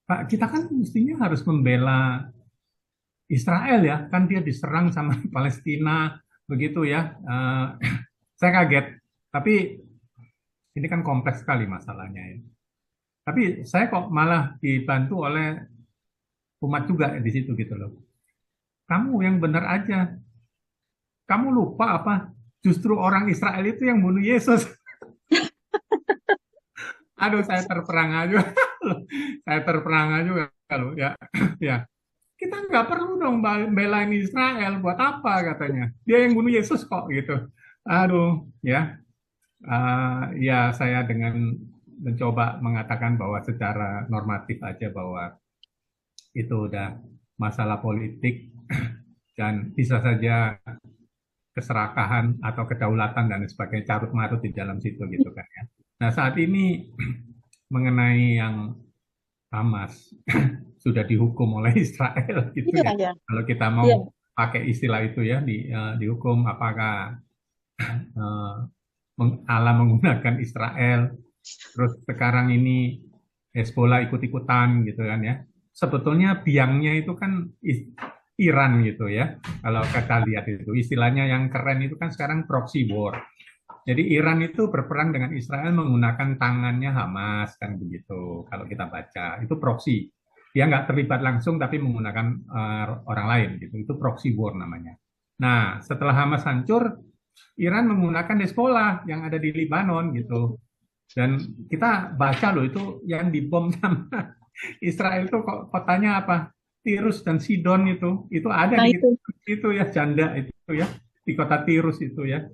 Pak, kita kan mestinya harus membela Israel ya, kan dia diserang sama Palestina begitu ya. Saya kaget, tapi ini kan kompleks sekali masalahnya ya. Tapi saya kok malah dibantu oleh umat juga di situ gitu loh. Kamu yang benar aja. Kamu lupa apa? Justru orang Israel itu yang bunuh Yesus. Aduh, saya terperangah juga. Saya terperangah juga loh ya. Ya, kita nggak perlu dong belain Israel, buat apa katanya? Dia yang bunuh Yesus kok gitu. Aduh, ya. Ya saya dengan mencoba mengatakan bahwa secara normatif aja bahwa itu udah masalah politik dan bisa saja keserakahan atau kedaulatan dan sebagainya carut marut di dalam situ gitu kan ya. Nah saat ini mengenai yang Hamas sudah dihukum oleh Israel gitu Iya, ya. ya. Kalau kita Iya. mau pakai istilah itu ya dihukum, apakah Allah menggunakan Israel, terus sekarang ini Hezbollah ikut-ikutan gitu kan ya. Sebetulnya biangnya itu kan Iran gitu ya. Kalau kita lihat itu istilahnya yang keren itu kan sekarang proxy war. Jadi Iran itu berperang dengan Israel menggunakan tangannya Hamas kan begitu. Kalau kita baca itu proxy. Dia nggak terlibat langsung tapi menggunakan orang lain gitu. Itu proxy war namanya. Nah setelah Hamas hancur, Iran menggunakan Hezbollah yang ada di Lebanon gitu. Dan kita baca loh itu yang dibom sama Israel itu kotanya apa? Tirus dan Sidon itu ada Nah di itu. itu ya janda itu ya di kota Tirus itu ya.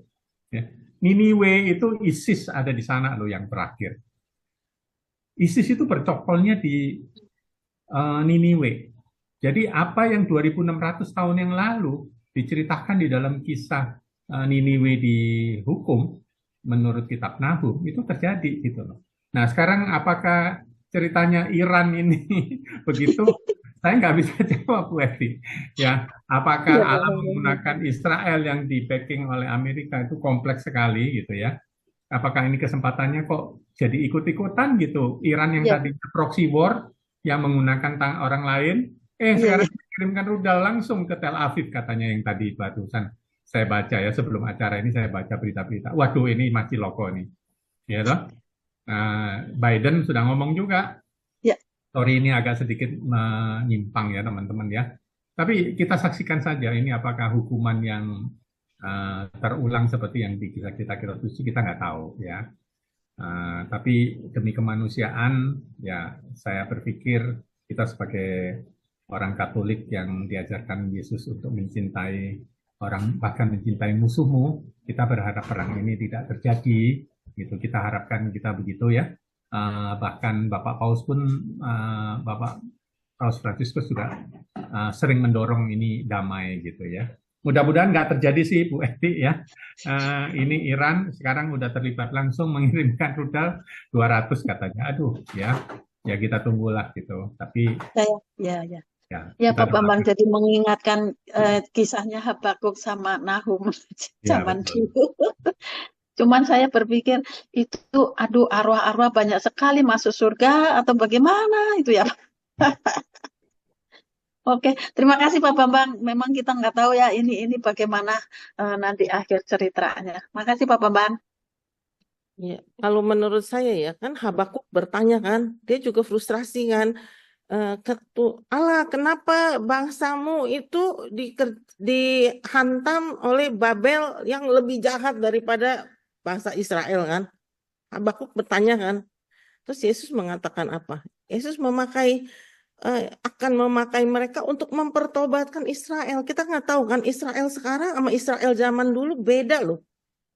Ya. Niniwe itu ISIS ada di sana loh yang terakhir. ISIS itu bercokolnya di Niniwe. Jadi apa yang 2.600 tahun yang lalu diceritakan di dalam kisah Niniwe dihukum menurut kitab Nahum itu terjadi gitu loh. Nah sekarang apakah ceritanya Iran ini begitu? Saya nggak bisa jawab Bu Evi. Ya, apakah Allah menggunakan Israel yang di backing oleh Amerika itu kompleks sekali gitu ya? Apakah ini kesempatannya kok jadi ikut-ikutan gitu? Iran yang tadi proxy war yang menggunakan orang lain, sekarang dikirimkan rudal langsung ke Tel Aviv katanya yang tadi barusan saya baca ya sebelum acara ini saya baca berita-berita. Waduh ini masih loko nih, ya toh. Biden sudah ngomong juga. Sorry ini agak sedikit menyimpang ya teman-teman ya. Tapi kita saksikan saja ini apakah hukuman yang terulang seperti yang di kisah kita nggak tahu ya. Tapi demi kemanusiaan ya saya berpikir kita sebagai orang Katolik yang diajarkan Yesus untuk mencintai orang bahkan mencintai musuhmu, kita berharap perang ini tidak terjadi. Gitu kita harapkan kita begitu ya. Bahkan Bapak Paus pun Bapak Paus Fransiskus sudah sering mendorong ini damai gitu ya. Mudah-mudahan nggak terjadi sih Bu Evi ya. Ini Iran sekarang udah terlibat langsung mengirimkan rudal 200 katanya. Aduh ya kita tunggulah gitu. Tapi ya Pak Bambang jadi mengingatkan kisahnya Habakuk sama Nahum zaman dulu. Cuman saya berpikir itu aduh arwah-arwah banyak sekali masuk surga atau bagaimana itu ya. Oke, terima kasih Pak Bambang. Memang kita nggak tahu ya ini bagaimana nanti akhir ceritanya. Makasih Pak Bambang. Ya, kalau menurut saya ya kan Habakuk bertanya kan, dia juga frustrasi kan. Allah, kenapa bangsamu itu dihantam oleh Babel yang lebih jahat daripada bangsa Israel kan? Habakuk bertanya kan. Terus Yesus mengatakan apa? Yesus akan memakai mereka untuk mempertobatkan Israel. Kita nggak tahu kan Israel sekarang sama Israel zaman dulu beda loh.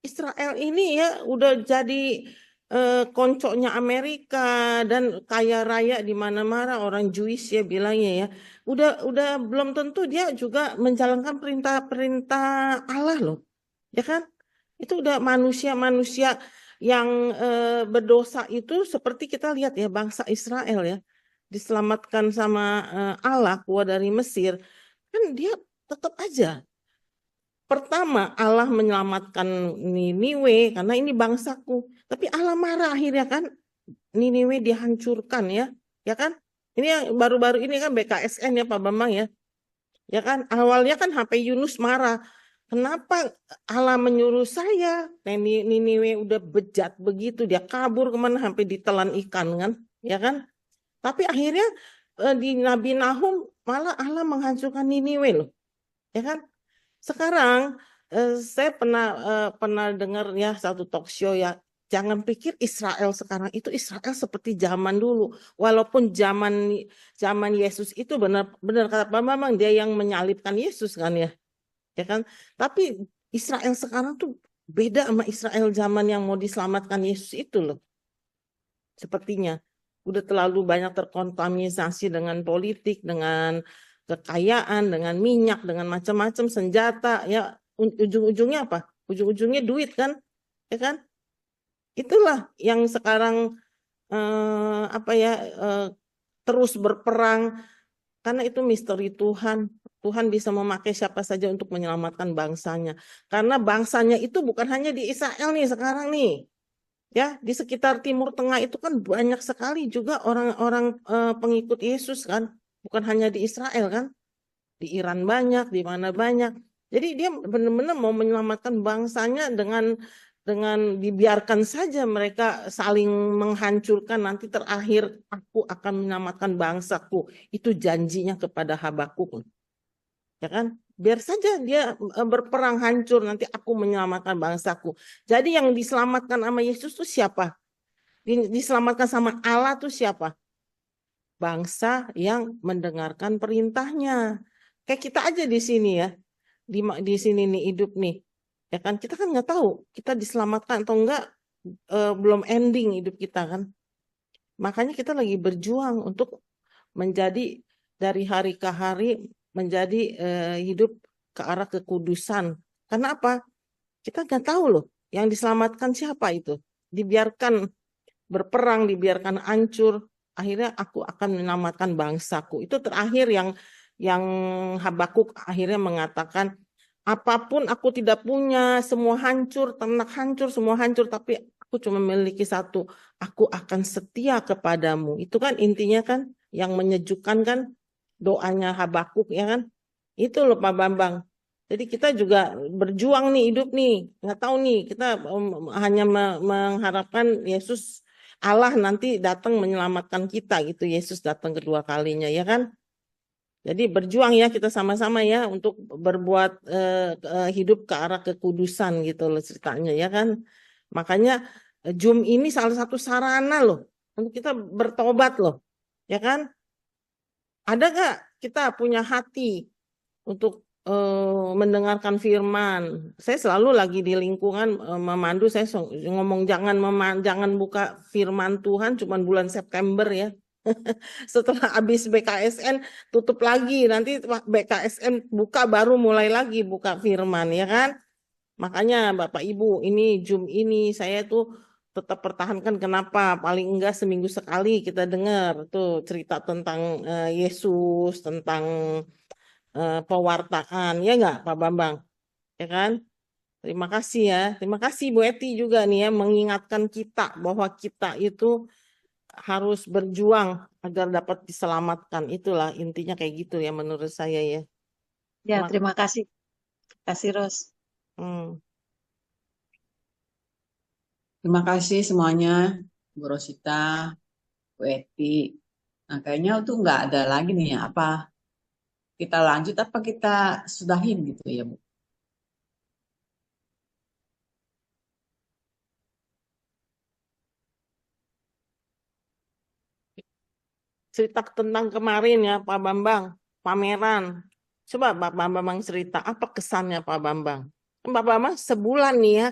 Israel ini ya udah jadi koncoknya Amerika dan kaya raya di mana-mana orang Jewish ya bilangnya ya. Udah belum tentu dia juga menjalankan perintah-perintah Allah loh. Ya kan? Itu udah manusia-manusia yang berdosa itu seperti kita lihat ya bangsa Israel ya diselamatkan sama Allah keluar dari Mesir kan dia tetap aja pertama Allah menyelamatkan Niniwe karena ini bangsaku tapi Allah marah akhirnya kan Niniwe dihancurkan ya kan ini yang baru-baru ini kan BKSN ya Pak Bambang ya kan awalnya kan HP Yunus marah kenapa Allah menyuruh saya? Niniwe udah bejat begitu, dia kabur kemana sampai ditelan ikan kan, ya kan? Tapi akhirnya di Nabi Nahum malah Allah menghancurkan Niniwe loh, ya kan? Sekarang saya pernah dengar ya satu talk show ya jangan pikir Israel sekarang itu Israel seperti zaman dulu. Walaupun zaman Yesus itu benar kata Pak Bambang, dia yang menyalibkan Yesus kan ya. Ya kan? Tapi Israel sekarang tuh beda sama Israel zaman yang mau diselamatkan Yesus itu loh. Sepertinya udah terlalu banyak terkontaminasi dengan politik, dengan kekayaan, dengan minyak, dengan macam-macam senjata. Ya ujung-ujungnya apa? Ujung-ujungnya duit kan, ya kan? Itulah yang sekarang terus berperang karena itu misteri Tuhan. Tuhan bisa memakai siapa saja untuk menyelamatkan bangsanya. Karena bangsanya itu bukan hanya di Israel nih sekarang nih. Ya, di sekitar Timur Tengah itu kan banyak sekali juga orang-orang pengikut Yesus kan. Bukan hanya di Israel kan. Di Iran banyak, di mana banyak. Jadi dia benar-benar mau menyelamatkan bangsanya dengan dibiarkan saja mereka saling menghancurkan, nanti terakhir aku akan menyelamatkan bangsaku. Itu janjinya kepada Habakuk. Ya kan? Biar saja dia berperang hancur, nanti aku menyelamatkan bangsaku. Jadi yang diselamatkan sama Yesus itu siapa? Diselamatkan sama Allah tuh siapa? Bangsa yang mendengarkan perintahnya. Kayak kita aja di sini ya. Di sini nih hidup nih. Ya kan, kita kan nggak tahu kita diselamatkan atau enggak, belum ending hidup kita kan. Makanya kita lagi berjuang untuk menjadi dari hari ke hari menjadi hidup ke arah kekudusan. Karena apa? Kita nggak tahu loh yang diselamatkan siapa itu. Dibiarkan berperang, dibiarkan hancur. Akhirnya aku akan menyelamatkan bangsaku. Itu terakhir yang Habakuk akhirnya mengatakan, apapun aku tidak punya, semua hancur, ternak hancur, semua hancur, tapi aku cuma memiliki satu, aku akan setia kepadamu. Itu kan intinya kan, yang menyejukkan kan, doanya Habakuk ya kan. Itu loh Pak Bambang. Jadi kita juga berjuang nih hidup nih. Nggak tahu nih, kita hanya mengharapkan Yesus, Allah nanti datang menyelamatkan kita gitu. Yesus datang kedua kalinya ya kan. Jadi berjuang ya kita sama-sama ya untuk berbuat hidup ke arah kekudusan gitu loh ceritanya ya kan. Makanya Zoom ini salah satu sarana loh untuk kita bertobat loh. Ya kan? Ada gak kita punya hati untuk mendengarkan firman? Saya selalu lagi di lingkungan memandu, saya ngomong jangan buka firman Tuhan cuma bulan September ya. Setelah habis BKSN tutup lagi, nanti BKSN buka baru mulai lagi buka firman ya kan. Makanya Bapak Ibu ini Zoom ini saya tuh tetap pertahankan. Kenapa? Paling enggak seminggu sekali kita dengar tuh cerita tentang Yesus, tentang pewartaan ya enggak Pak Bambang ya kan. Terima kasih ya, terima kasih Bu Eti juga nih ya mengingatkan kita bahwa kita itu harus berjuang agar dapat diselamatkan. Itulah intinya kayak gitu ya menurut saya ya. Ya, terima kasih. Kasih Ros. Terima kasih semuanya, Bu Rosita, Bu Eti. Nah, kayaknya tuh nggak ada lagi nih ya, apa kita lanjut apa kita sudahin gitu ya, Bu? Cerita tentang kemarin ya Pak Bambang, pameran. Coba Pak Bambang cerita apa kesannya Pak Bambang. Pak Bambang sebulan nih ya,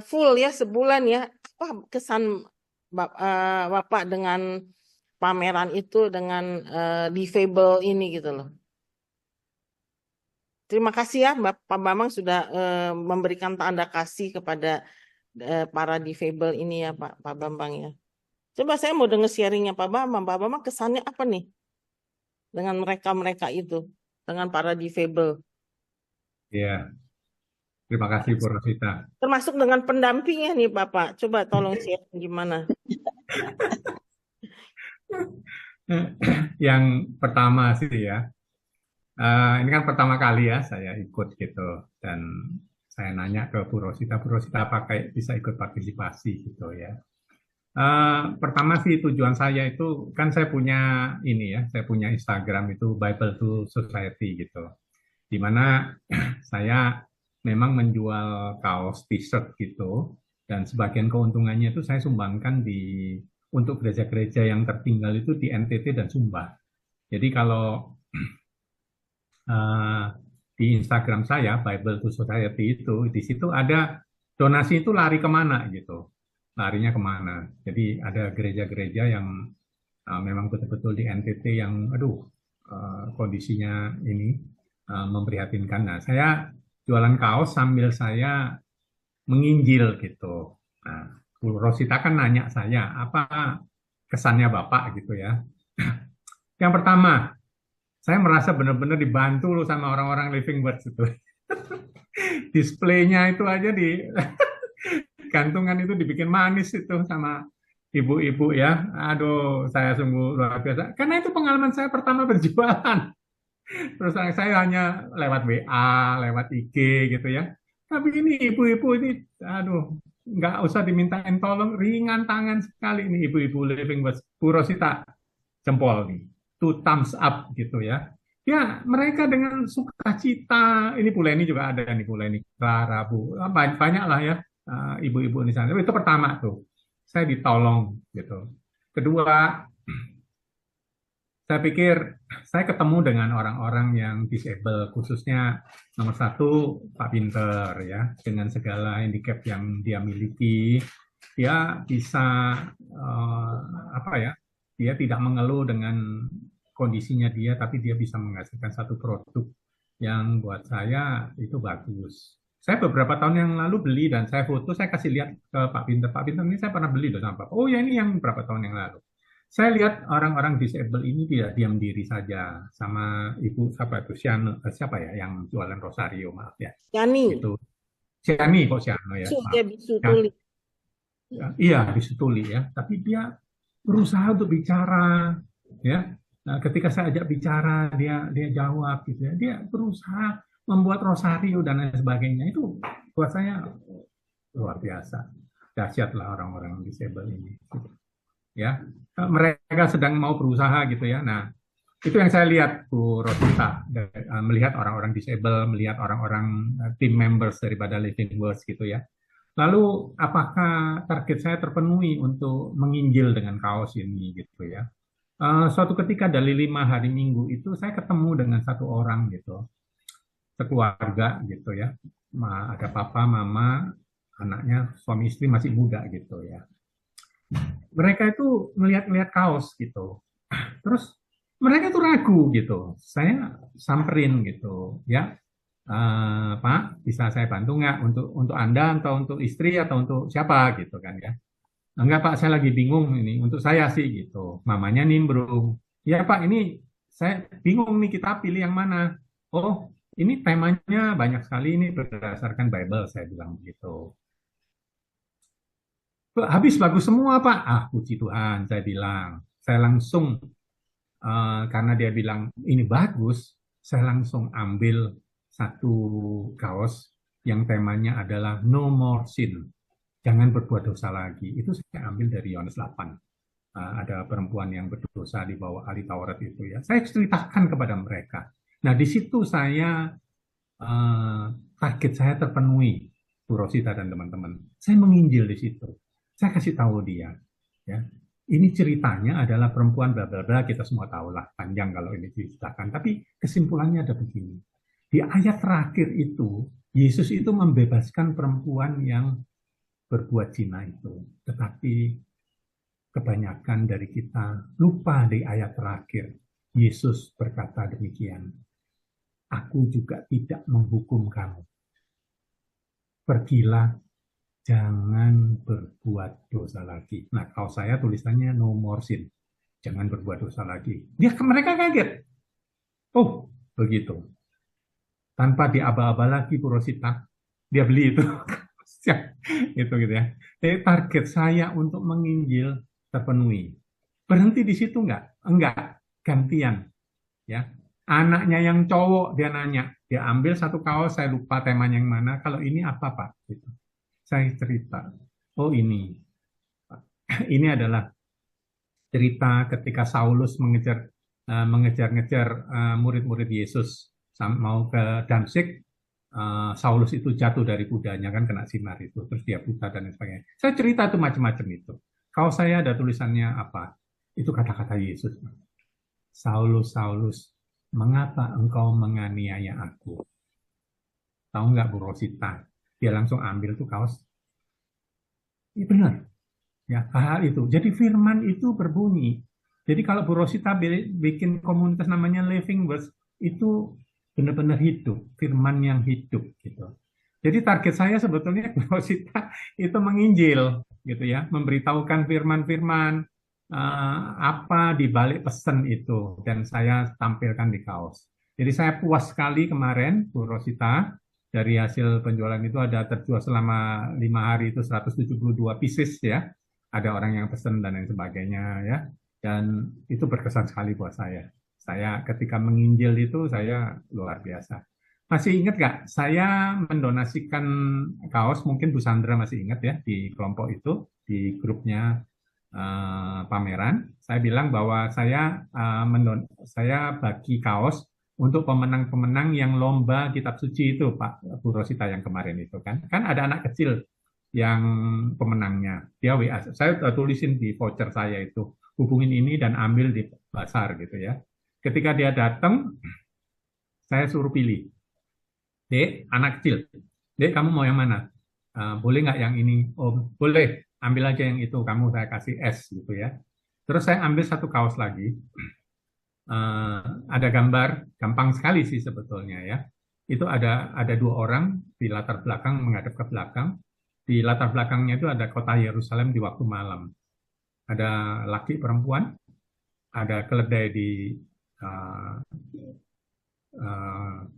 full ya sebulan ya. Apa kesan Bapak dengan pameran itu, dengan difabel ini gitu loh. Terima kasih ya Pak Bambang sudah memberikan tanda kasih kepada para difabel ini ya Pak Bambang ya. Coba saya mau dengar sharingnya Pak Bambang. Pak Bambang kesannya apa nih dengan mereka itu, dengan para difabel? Ya, terima kasih Bu Rosita. Termasuk dengan pendampingnya nih Bapak. Coba tolong sharing gimana. Yang pertama sih ya, ini kan pertama kali ya saya ikut gitu, dan saya nanya ke Bu Rosita apakah bisa ikut partisipasi gitu ya. Pertama sih tujuan saya itu kan saya punya ini ya, saya punya Instagram itu Bible to Society gitu, di mana saya memang menjual kaos t-shirt gitu Dan sebagian keuntungannya itu saya sumbangkan untuk gereja-gereja yang tertinggal itu di NTT dan Sumbar. Jadi kalau di Instagram saya, Bible to Society itu, di situ ada donasi itu lari kemana gitu. Larinya kemana. Jadi ada gereja-gereja yang memang betul-betul di NTT yang, kondisinya ini memprihatinkan. Nah, saya jualan kaos sambil saya menginjil gitu. Nah, Bu Rosita kan nanya saya, apa kesannya Bapak gitu ya. Yang pertama, saya merasa benar-benar dibantu loh sama orang-orang Living Words itu. Displaynya itu aja di gantungan itu dibikin manis itu sama ibu-ibu ya. Aduh, saya sungguh luar biasa. Karena itu pengalaman saya pertama berjualan. Terus saya hanya lewat WA, lewat IG gitu ya. Tapi ini ibu-ibu ini, aduh, nggak usah dimintain tolong, ringan tangan sekali ini ibu-ibu Living Words. Bu Rosita, jempol nih. 2 thumbs up gitu ya. Ya, mereka dengan sukacita, ini Bu Leni juga ada nih, Bu Leni, Clara, Bu, banyak lah ya, ibu-ibu di sana. Itu pertama tuh, saya ditolong gitu. Kedua, saya pikir saya ketemu dengan orang-orang yang disable, khususnya nomor 1, Pak Pinter ya, dengan segala handicap yang dia miliki, dia bisa dia tidak mengeluh dengan kondisinya dia, tapi dia bisa menghasilkan satu produk yang buat saya itu bagus. Saya beberapa tahun yang lalu beli dan saya foto, saya kasih lihat ke Pak Pinter. Pak Pinter ini saya pernah beli loh sama Bapak. Oh ya, ini yang berapa tahun yang lalu. Saya lihat orang-orang disable ini tidak diam diri saja. Sama Ibu siapa itu? Siapa ya yang jualan Rosario, maaf ya. Yani. Itu Siani kok Siano ya. Dia bisu tuli. Iya, bisu tuli ya. Tapi dia berusaha untuk bicara ya. Nah, ketika saya ajak bicara dia jawab gitu ya. Dia berusaha membuat rosario dan lain sebagainya. Itu buat saya luar biasa. Dahsyatlah orang-orang disable ini. Ya, mereka sedang mau berusaha gitu ya. Nah, itu yang saya lihat Bu Rosita, melihat orang-orang disable, melihat orang-orang team members daripada Living Words gitu ya. Lalu apakah target saya terpenuhi untuk menginjil dengan kaos ini gitu ya? Suatu ketika dari 5 hari Minggu itu saya ketemu dengan satu orang gitu, sekeluarga gitu ya, ada papa, mama, anaknya, suami istri masih muda gitu ya. Mereka itu melihat kaos gitu, terus mereka itu ragu gitu. Saya samperin gitu ya, Pak, bisa saya bantu nggak untuk Anda atau untuk istri atau untuk siapa gitu kan ya? Enggak Pak, saya lagi bingung ini untuk saya sih gitu. Mamanya nimbrung. Ya Pak, ini saya bingung nih kita pilih yang mana. Oh, ini temanya banyak sekali ini berdasarkan Bible, saya bilang begitu. Habis bagus semua Pak. Puji Tuhan, saya bilang. Saya langsung, karena dia bilang ini bagus, saya langsung ambil satu kaos yang temanya adalah No More Sin. Jangan berbuat dosa lagi. Itu saya ambil dari Yohanes 8. Ada perempuan yang berdosa di bawah ahli Taurat itu ya. Saya ceritakan kepada mereka. Nah, di situ saya target saya terpenuhi, Bu Rosita dan teman-teman. Saya menginjil di situ. Saya kasih tahu dia, ya. Ini ceritanya adalah perempuan bla bla bla, kita semua tahu lah, panjang kalau ini diceritakan. Tapi kesimpulannya ada begini. Di ayat terakhir itu, Yesus itu membebaskan perempuan yang berbuat zina itu. Tetapi kebanyakan dari kita lupa di ayat terakhir. Yesus berkata demikian. Aku juga tidak menghukum kamu. Pergilah, jangan berbuat dosa lagi. Nah, kalau saya tulisannya no more sin. Jangan berbuat dosa lagi. Mereka kaget. Oh, begitu. Tanpa diaba-aba lagi Bu Rosita, dia beli itu. Itu gitu ya. Jadi target saya untuk menginjil terpenuhi. Berhenti di situ enggak? Enggak, gantian. Ya. Anaknya yang cowok dia nanya, dia ambil satu kaos, saya lupa temanya yang mana. Kalau ini apa Pak? Gitu. Saya cerita. Oh ini adalah cerita ketika Saulus mengejar-ngejar murid-murid Yesus mau ke Damsyik. Saulus itu jatuh dari kudanya kan kena sinar itu, terus dia buta dan lain sebagainya. Saya cerita itu macam-macam itu. Kalau saya ada tulisannya apa? Itu kata-kata Yesus. Saulus, Saulus, mengapa engkau menganiaya aku? Tahu nggak Bu Rosita? Dia langsung ambil tuh kaos. Ini benar. Ya, hal itu. Jadi firman itu berbunyi. Jadi kalau Bu Rosita bikin komunitas namanya Living Words, itu benar-benar hidup, firman yang hidup gitu. Jadi target saya sebetulnya Bu Rosita itu menginjil gitu ya, memberitahukan firman-firman apa di balik pesan itu, dan saya tampilkan di kaos. Jadi saya puas sekali kemarin Bu Rosita, dari hasil penjualan itu ada terjual selama 5 hari itu 172 pieces ya. Ada orang yang pesan dan lain sebagainya ya. Dan itu berkesan sekali buat saya. Saya ketika menginjil itu saya luar biasa. Masih ingat nggak? Saya mendonasikan kaos, mungkin Bu Sandra masih ingat ya, di kelompok itu, di grupnya pameran. Saya bilang bahwa saya bagi kaos untuk pemenang-pemenang yang lomba kitab suci itu, Pak Bu Rosita yang kemarin itu kan. Kan ada anak kecil yang pemenangnya. Dia WA. Saya tulisin di voucher saya itu, hubungin ini dan ambil di pasar gitu ya. Ketika dia datang, saya suruh pilih. Dek, anak kecil. Dek, kamu mau yang mana? Boleh nggak yang ini? Oh, boleh. Ambil aja yang itu. Kamu saya kasih S gitu ya. Terus saya ambil satu kaos lagi. Ada gambar, gampang sekali sih sebetulnya ya. Itu ada 2 orang di latar belakang menghadap ke belakang. Di latar belakangnya itu ada kota Yerusalem di waktu malam. Ada laki perempuan, ada keledai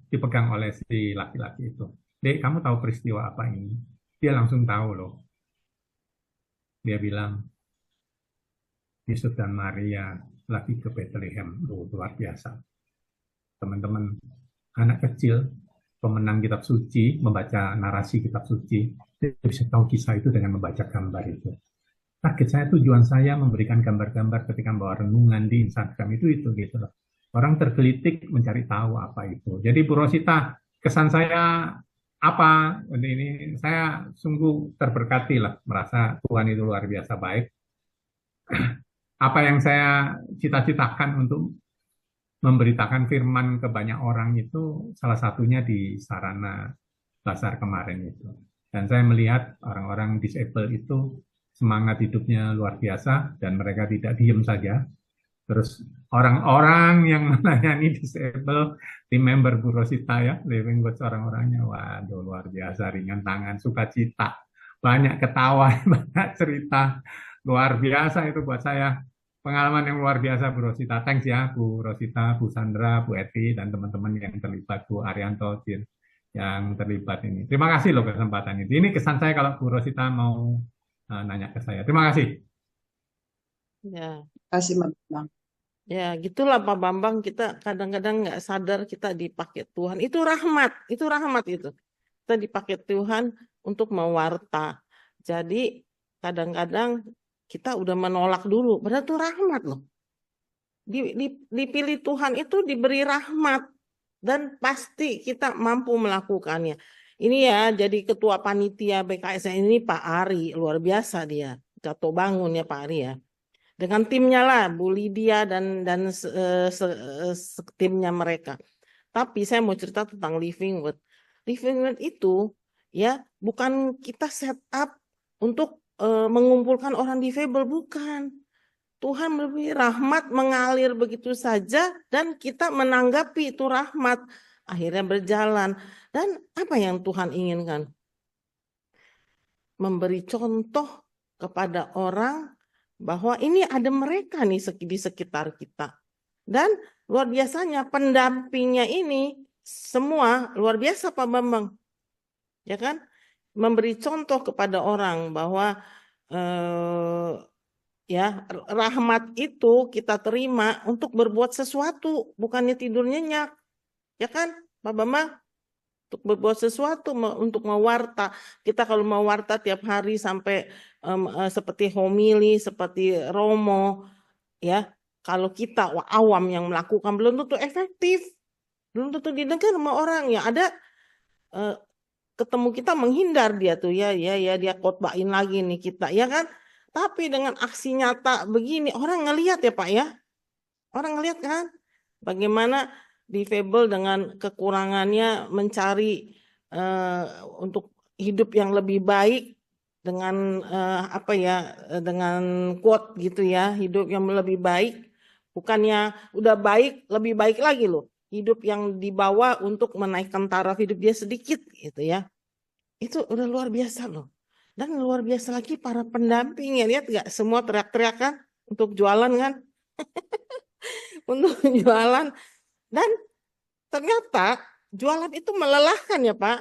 dipegang oleh si laki-laki itu. Dek, kamu tahu peristiwa apa ini? Dia langsung tahu loh. Dia bilang, Yesus dan Maria lagi ke Bethlehem. Luar biasa. Teman-teman, anak kecil, pemenang kitab suci, membaca narasi kitab suci, dia bisa tahu kisah itu dengan membaca gambar itu. Target saya, tujuan saya memberikan gambar-gambar ketika membawa renungan di Instagram itu gitu loh. Orang tergelitik mencari tahu apa itu. Jadi Bu Rosita, kesan saya apa? Ini saya sungguh terberkati lah, merasa Tuhan itu luar biasa baik. Apa yang saya cita-citakan untuk memberitakan firman ke banyak orang itu salah satunya di sarana Lazar kemarin itu. Dan saya melihat orang-orang disable itu semangat hidupnya luar biasa dan mereka tidak diem saja. Terus orang-orang yang melayani disable, tim member Bu Rosita ya, Living Words orang-orangnya, waduh luar biasa, ringan tangan, sukacita, banyak ketawa, banyak cerita, luar biasa itu buat saya. Pengalaman yang luar biasa Bu Rosita. Thanks ya Bu Rosita, Bu Sandra, Bu Eti, dan teman-teman yang terlibat, Bu Arianto, yang terlibat ini. Terima kasih loh kesempatan ini. Ini kesan saya kalau Bu Rosita mau nanya ke saya. Terima kasih. Ya. Terima kasih Bang. Ya, gitulah Pak Bambang, kita kadang-kadang nggak sadar kita dipakai Tuhan. Itu rahmat itu. Kita dipakai Tuhan untuk mewarta. Jadi kadang-kadang kita udah menolak dulu, padahal itu rahmat loh. Dipilih Tuhan itu diberi rahmat dan pasti kita mampu melakukannya. Ini ya, jadi ketua panitia BKSN ini Pak Ari, luar biasa dia. Jatuh bangun ya Pak Ari ya. Dengan timnya lah, Bu Lydia dan timnya mereka. Tapi saya mau cerita tentang Living Word. Living Word itu ya bukan kita set up untuk mengumpulkan orang difabel, bukan. Tuhan memberi rahmat mengalir begitu saja dan kita menanggapi itu rahmat. Akhirnya berjalan. Dan apa yang Tuhan inginkan? Memberi contoh kepada orang bahwa ini ada mereka nih di sekitar kita. Dan luar biasanya pendampingnya ini semua luar biasa Pak Bambang. Ya kan? Memberi contoh kepada orang bahwa ya rahmat itu kita terima untuk berbuat sesuatu, bukannya tidur nyenyak. Ya kan Pak Bambang? Untuk berbuat sesuatu, untuk mewarta. Kita kalau mewarta tiap hari sampai seperti homili, seperti Romo, ya kalau kita awam yang melakukan belum tentu efektif, belum tentu didengar sama orang. Ya ada ketemu kita menghindar dia tuh ya dia khotbahin lagi nih kita ya kan. Tapi dengan aksi nyata begini orang ngelihat ya Pak ya. Orang ngelihat kan bagaimana difabel dengan kekurangannya mencari untuk hidup yang lebih baik dengan dengan quote gitu ya, hidup yang lebih baik, bukannya udah baik lebih baik lagi loh, hidup yang dibawa untuk menaikkan taraf hidup dia sedikit gitu ya, itu udah luar biasa loh. Dan luar biasa lagi para pendamping ya, lihat gak semua teriak-teriak kan untuk jualan kan. Untuk jualan, dan ternyata jualan itu melelahkan ya Pak,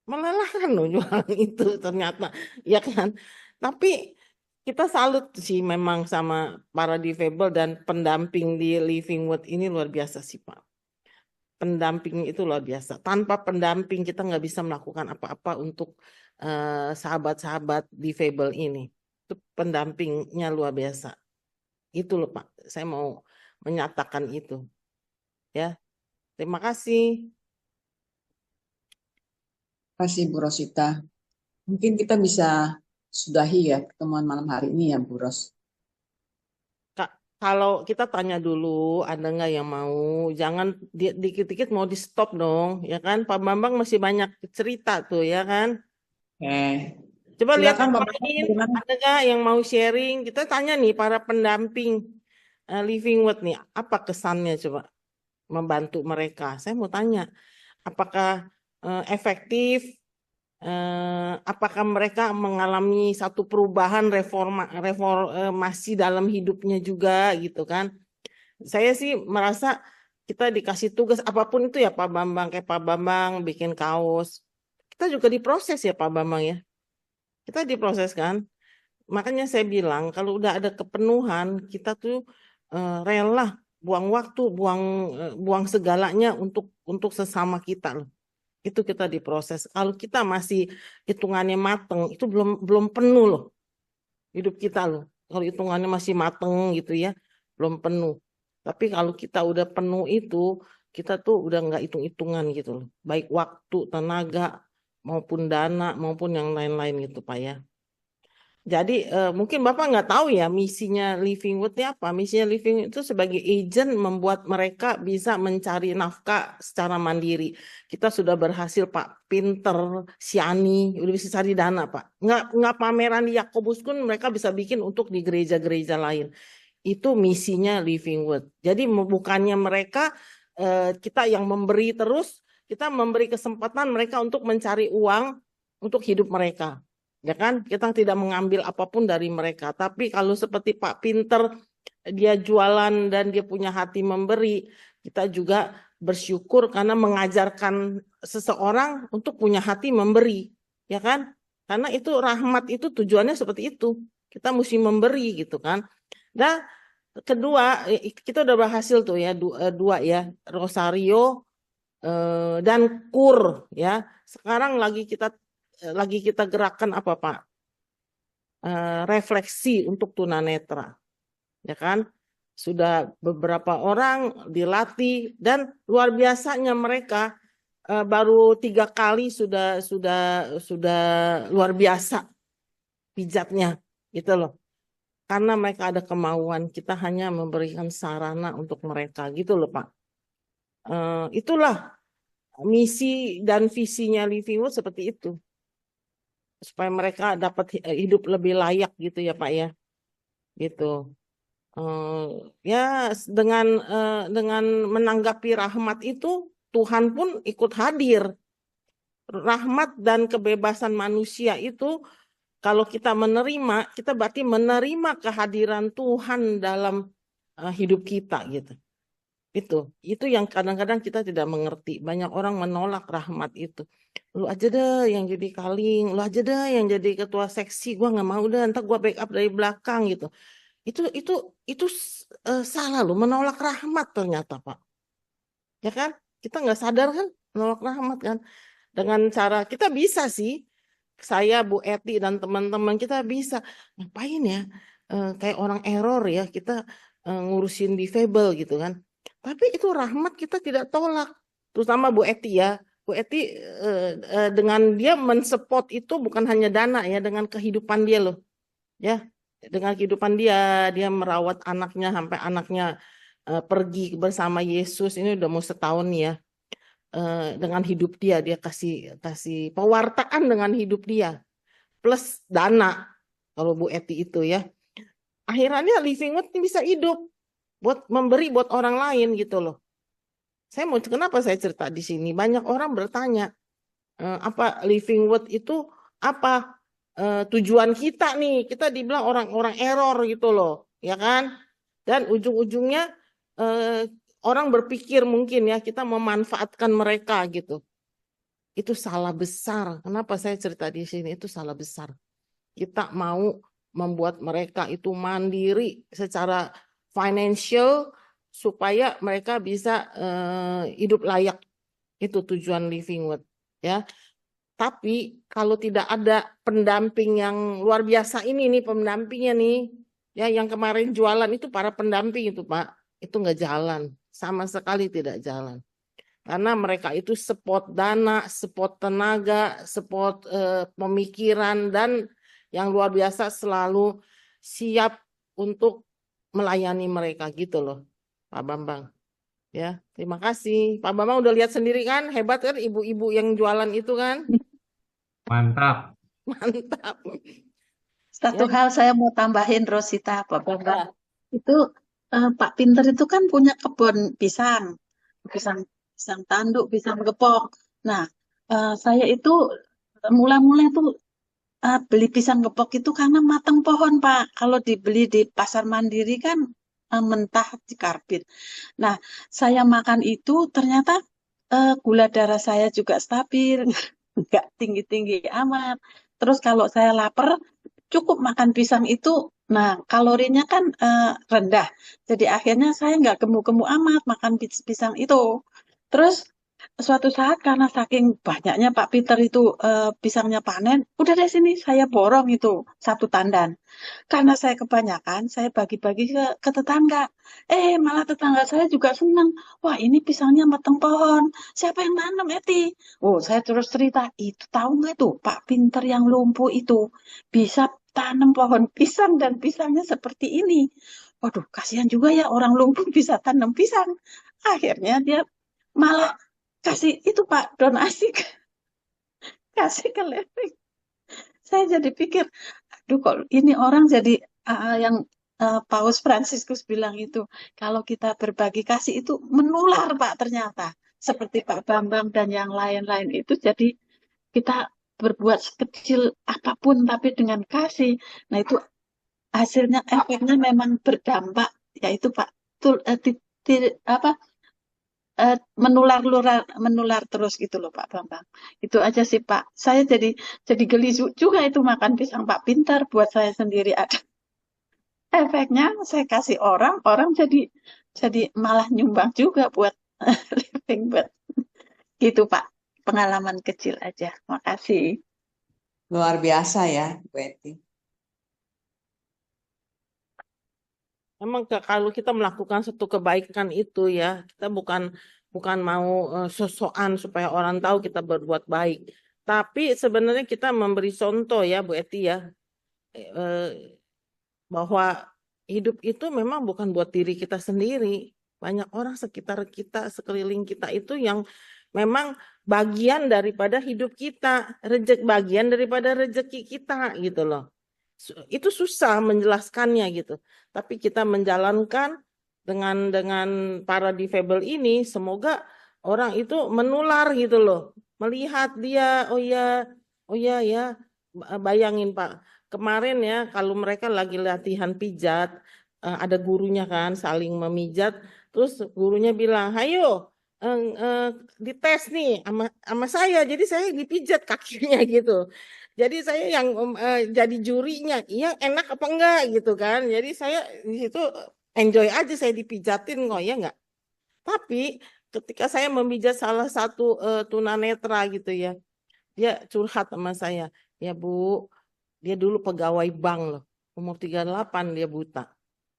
melelahkan loh jualan itu ternyata ya kan. Tapi kita salut sih memang sama para difabel dan pendamping di Living Word ini luar biasa sih Pak. Pendamping itu luar biasa. Tanpa pendamping kita nggak bisa melakukan apa-apa untuk sahabat-sahabat difabel ini. Itu pendampingnya luar biasa. Itu loh Pak, saya mau menyatakan itu. Ya, terima kasih. Terima kasih Bu Rosita. Mungkin kita bisa sudahi ya pertemuan malam hari ini ya Bu Ros. Kalau kita tanya dulu, ada nggak yang mau? Jangan dikit-dikit mau di stop dong, ya kan? Pak Bambang masih banyak cerita tuh, ya kan? Coba lihat Silakan yang Bapak. lain, ada nggak yang mau sharing? Kita tanya nih para pendamping Living Word nih, apa kesannya coba membantu mereka? Saya mau tanya, apakah efektif? Apakah mereka mengalami satu perubahan reformasi dalam hidupnya juga gitu kan? Saya sih merasa kita dikasih tugas apapun itu ya Pak Bambang, kayak Pak Bambang bikin kaos, kita juga diproses ya Pak Bambang ya, kita diproses kan. Makanya saya bilang kalau udah ada kepenuhan kita tuh rela buang waktu, buang segalanya untuk sesama kita loh. Itu kita diproses. Kalau kita masih hitungannya mateng, itu belum penuh loh hidup kita loh. Kalau hitungannya masih mateng gitu ya, belum penuh. Tapi kalau kita udah penuh itu, kita tuh udah nggak hitung-hitungan gitu loh. Baik waktu, tenaga, maupun dana, maupun yang lain-lain gitu Pak ya. Jadi mungkin Bapak nggak tahu ya misinya Living Word ini apa. Misinya Living Word itu sebagai agent membuat mereka bisa mencari nafkah secara mandiri. Kita sudah berhasil Pak, pinter, siani, udah bisa cari dana Pak. Nggak pameran di Yakobus pun mereka bisa bikin untuk di gereja-gereja lain. Itu misinya Living Word. Jadi bukannya mereka kita yang memberi terus, kita memberi kesempatan mereka untuk mencari uang untuk hidup mereka. Ya kan, kita tidak mengambil apapun dari mereka. Tapi kalau seperti Pak Pinter, dia jualan dan dia punya hati memberi, kita juga bersyukur karena mengajarkan seseorang untuk punya hati memberi, ya kan? Karena itu rahmat itu tujuannya seperti itu. Kita mesti memberi gitu kan. Dan kedua, kita udah berhasil tuh ya dua ya, Rosario dan Kur ya. Sekarang lagi kita gerakan apa Pak? Refleksi untuk tunanetra, ya kan? Sudah beberapa orang dilatih dan luar biasanya mereka baru 3 kali sudah luar biasa pijatnya, gitu loh. Karena mereka ada kemauan, kita hanya memberikan sarana untuk mereka, gitu loh Pak. Itulah misi dan visinya Living Word seperti itu. Supaya mereka dapat hidup lebih layak gitu ya Pak ya, gitu. Ya dengan menanggapi rahmat itu Tuhan pun ikut hadir. Rahmat dan kebebasan manusia itu kalau kita menerima, kita berarti menerima kehadiran Tuhan dalam hidup kita gitu. Itu yang kadang-kadang kita tidak mengerti. Banyak orang menolak rahmat itu. Lu aja deh yang jadi kaling, lu aja deh yang jadi ketua seksi, gua nggak mau deh, ntar gua backup dari belakang gitu. Itu salah lu, menolak rahmat ternyata Pak. Ya kan? Kita nggak sadar kan menolak rahmat kan. Dengan cara kita bisa sih, saya Bu Eti dan teman-teman kita bisa ngapain ya? Kayak orang error ya, kita ngurusin difabel gitu kan. Tapi itu rahmat kita tidak tolak. Terutama Bu Eti ya. Bu Bu Eti dengan dia mensupport itu bukan hanya dana ya, dengan kehidupan dia loh. Ya, dengan kehidupan dia merawat anaknya sampai anaknya pergi bersama Yesus. Ini udah mau setahun nih ya. Dengan hidup dia kasih pewartaan dengan hidup dia plus dana kalau Bu Eti itu ya. Akhirnya Living Word bisa hidup buat memberi buat orang lain gitu loh. Kenapa saya cerita di sini? Banyak orang bertanya, apa Living Word itu apa tujuan kita nih? Kita dibilang orang-orang error gitu loh, ya kan? Dan ujung-ujungnya orang berpikir mungkin ya kita memanfaatkan mereka gitu. Itu salah besar. Kenapa saya cerita di sini? Itu salah besar. Kita mau membuat mereka itu mandiri secara financial supaya mereka bisa hidup layak. Itu tujuan Living Word ya. Tapi kalau tidak ada pendamping yang luar biasa ini pendampingnya nih ya, yang kemarin jualan itu para pendamping itu Pak, itu nggak jalan, sama sekali tidak jalan. Karena mereka itu support dana, support tenaga, support pemikiran, dan yang luar biasa selalu siap untuk melayani mereka gitu loh, Pak Bambang. Ya, terima kasih. Pak Bambang udah lihat sendiri kan, hebat kan ibu-ibu yang jualan itu kan? Mantap. Mantap. Satu Ya. hal saya mau tambahin Rosita, Pak Bambang. Itu Pak Pinter itu kan punya kebun pisang tanduk, pisang gepok. Nah, saya itu mula-mula itu beli pisang gepok itu karena matang pohon, Pak. Kalau dibeli di pasar mandiri kan mentah di karbit. Nah, saya makan itu ternyata gula darah saya juga stabil, nggak tinggi-tinggi amat. Terus kalau saya lapar, cukup makan pisang itu. Nah, kalorinya kan rendah. Jadi akhirnya saya nggak gemuk-gemuk amat makan pisang itu. Terus suatu saat karena saking banyaknya Pak Peter itu pisangnya panen, udah deh sini saya borong itu satu tandan. Karena saya kebanyakan, saya bagi-bagi ke tetangga. Malah tetangga saya juga senang. Wah, ini pisangnya mateng pohon. Siapa yang nanam, Eti? Oh, saya terus cerita. Itu tahu nggak tuh, Pak Pinter yang lumpuh itu bisa tanam pohon pisang dan pisangnya seperti ini. Waduh, kasihan juga ya orang lumpuh bisa tanam pisang. Akhirnya dia malah kasih itu Pak donasi kasih ke Living. Saya jadi pikir, aduh kok ini orang jadi yang Paus Fransiskus bilang itu, kalau kita berbagi kasih itu menular Pak ternyata. Seperti Pak Bambang dan yang lain-lain itu, jadi kita berbuat sekecil apapun tapi dengan kasih. Nah itu hasilnya, efeknya memang berdampak, yaitu Pak, menular terus gitu loh Pak Bambang. Itu aja sih Pak. Saya jadi geli juga itu makan pisang Pak Pinter. Buat saya sendiri ada efeknya. Saya kasih orang jadi malah nyumbang juga buat Living Word. Gitu Pak. Pengalaman kecil aja. Makasih. Luar biasa ya, Bu Eti. Memang kalau kita melakukan satu kebaikan itu ya, kita bukan mau sosokan supaya orang tahu kita berbuat baik. Tapi sebenarnya kita memberi contoh ya Bu Eti ya, bahwa hidup itu memang bukan buat diri kita sendiri. Banyak orang sekitar kita, sekeliling kita itu yang memang bagian daripada hidup kita, bagian daripada rezeki kita gitu loh. Itu susah menjelaskannya gitu. Tapi kita menjalankan dengan para difabel ini, semoga orang itu menular gitu loh. Melihat dia, oh ya ya, bayangin Pak, kemarin ya kalau mereka lagi latihan pijat, ada gurunya kan saling memijat, terus gurunya bilang, "Hayo, dites nih sama saya, jadi saya dipijat kakinya gitu." Jadi saya yang jadi jurinya, iya enak apa enggak gitu kan. Jadi saya di situ enjoy aja, saya dipijatin kok ya enggak. Tapi ketika saya memijat salah satu tunanetra gitu ya, dia curhat sama saya, ya Bu, dia dulu pegawai bank loh, umur 38 dia buta,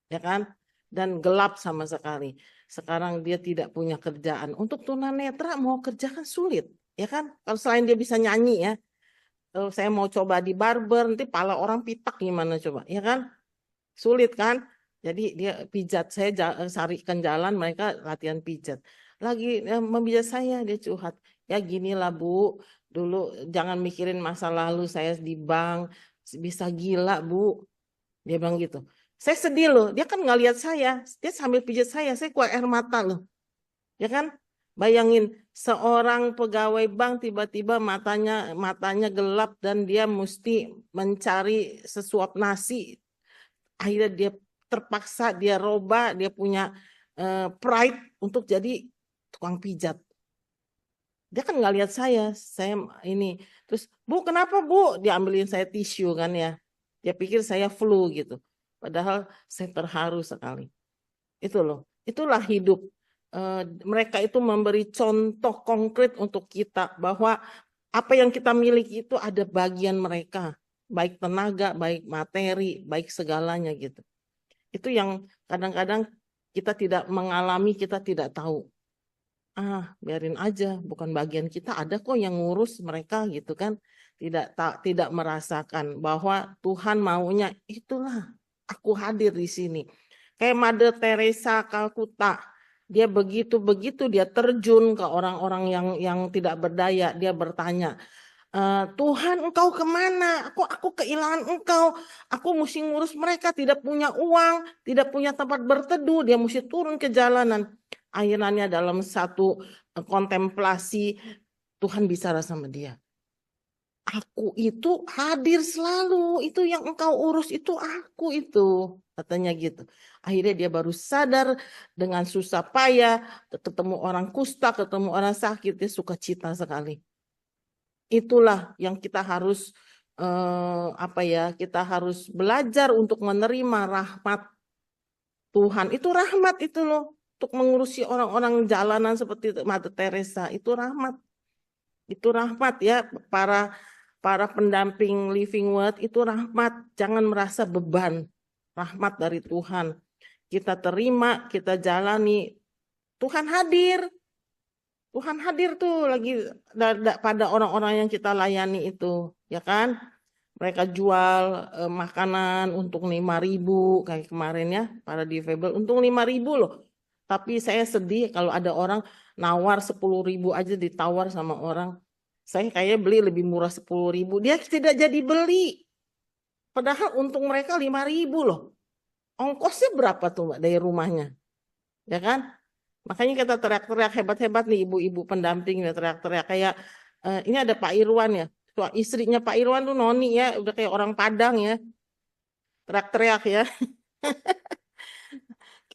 ya kan, dan gelap sama sekali. Sekarang dia tidak punya kerjaan. Untuk tunanetra mau kerja kan sulit, Ya kan? Kalau selain dia bisa nyanyi ya, kalau saya mau coba di barber, nanti pala orang pitak gimana coba? Ya kan? Sulit kan? Jadi dia pijat, saya sarikan jalan, mereka latihan pijat. Lagi membijat saya, dia curhat. Ya ginilah Bu, dulu jangan mikirin masa lalu saya di bank, bisa gila Bu. Dia bilang gitu. Saya sedih loh, dia kan nggak lihat saya, dia sambil pijat saya keluar air mata loh. Ya kan? Bayangin seorang pegawai bank tiba-tiba matanya gelap dan dia mesti mencari sesuap nasi. Akhirnya dia terpaksa dia roba, dia punya pride untuk jadi tukang pijat. Dia kan nggak lihat saya ini. Terus, Bu, kenapa Bu? Diambilin saya tisu kan ya. Dia pikir saya flu gitu. Padahal saya terharu sekali. Itu loh, itulah hidup. Mereka itu memberi contoh konkret untuk kita bahwa apa yang kita miliki itu ada bagian mereka, baik tenaga, baik materi, baik segalanya gitu. Itu yang kadang-kadang kita tidak mengalami, kita tidak tahu. Biarin aja, bukan bagian kita, ada kok yang ngurus mereka gitu kan. Tidak merasakan bahwa Tuhan maunya itulah aku hadir di sini. Kayak Mother Teresa Calcutta, dia begitu dia terjun ke orang-orang yang tidak berdaya, dia bertanya, Tuhan engkau kemana? Aku kehilangan engkau. Aku mesti ngurus mereka, tidak punya uang, tidak punya tempat berteduh, dia mesti turun ke jalanan. Akhirnya dalam satu kontemplasi, Tuhan bicara sama dia. Aku itu hadir selalu, itu yang engkau urus itu aku itu, katanya gitu. Akhirnya dia baru sadar dengan susah payah, ketemu orang kusta, ketemu orang sakit, dia sukacita sekali. Itulah yang kita harus kita harus belajar untuk menerima rahmat Tuhan. Itu rahmat itu loh, untuk mengurusi orang-orang jalanan seperti Mother Teresa, itu rahmat. Itu rahmat ya, para pendamping Living Word itu rahmat, jangan merasa beban. Rahmat dari Tuhan. Kita terima, kita jalani. Tuhan hadir. Tuhan hadir tuh lagi pada orang-orang yang kita layani itu, ya kan? Mereka jual makanan untung 5.000 kayak kemarin ya, para difabel untung 5.000 loh. Tapi saya sedih kalau ada orang nawar 10.000 aja ditawar sama orang. Saya kayak beli lebih murah 10.000, dia tidak jadi beli. Padahal untung mereka 5.000 loh. Ongkosnya berapa tuh Mbak dari rumahnya? Ya kan? Makanya kita teriak-teriak hebat-hebat nih ibu-ibu pendamping ya, teriak-teriak kayak ini ada Pak Irwan ya. Istrinya Pak Irwan tuh Noni ya, udah kayak orang Padang ya. Teriak-teriak ya.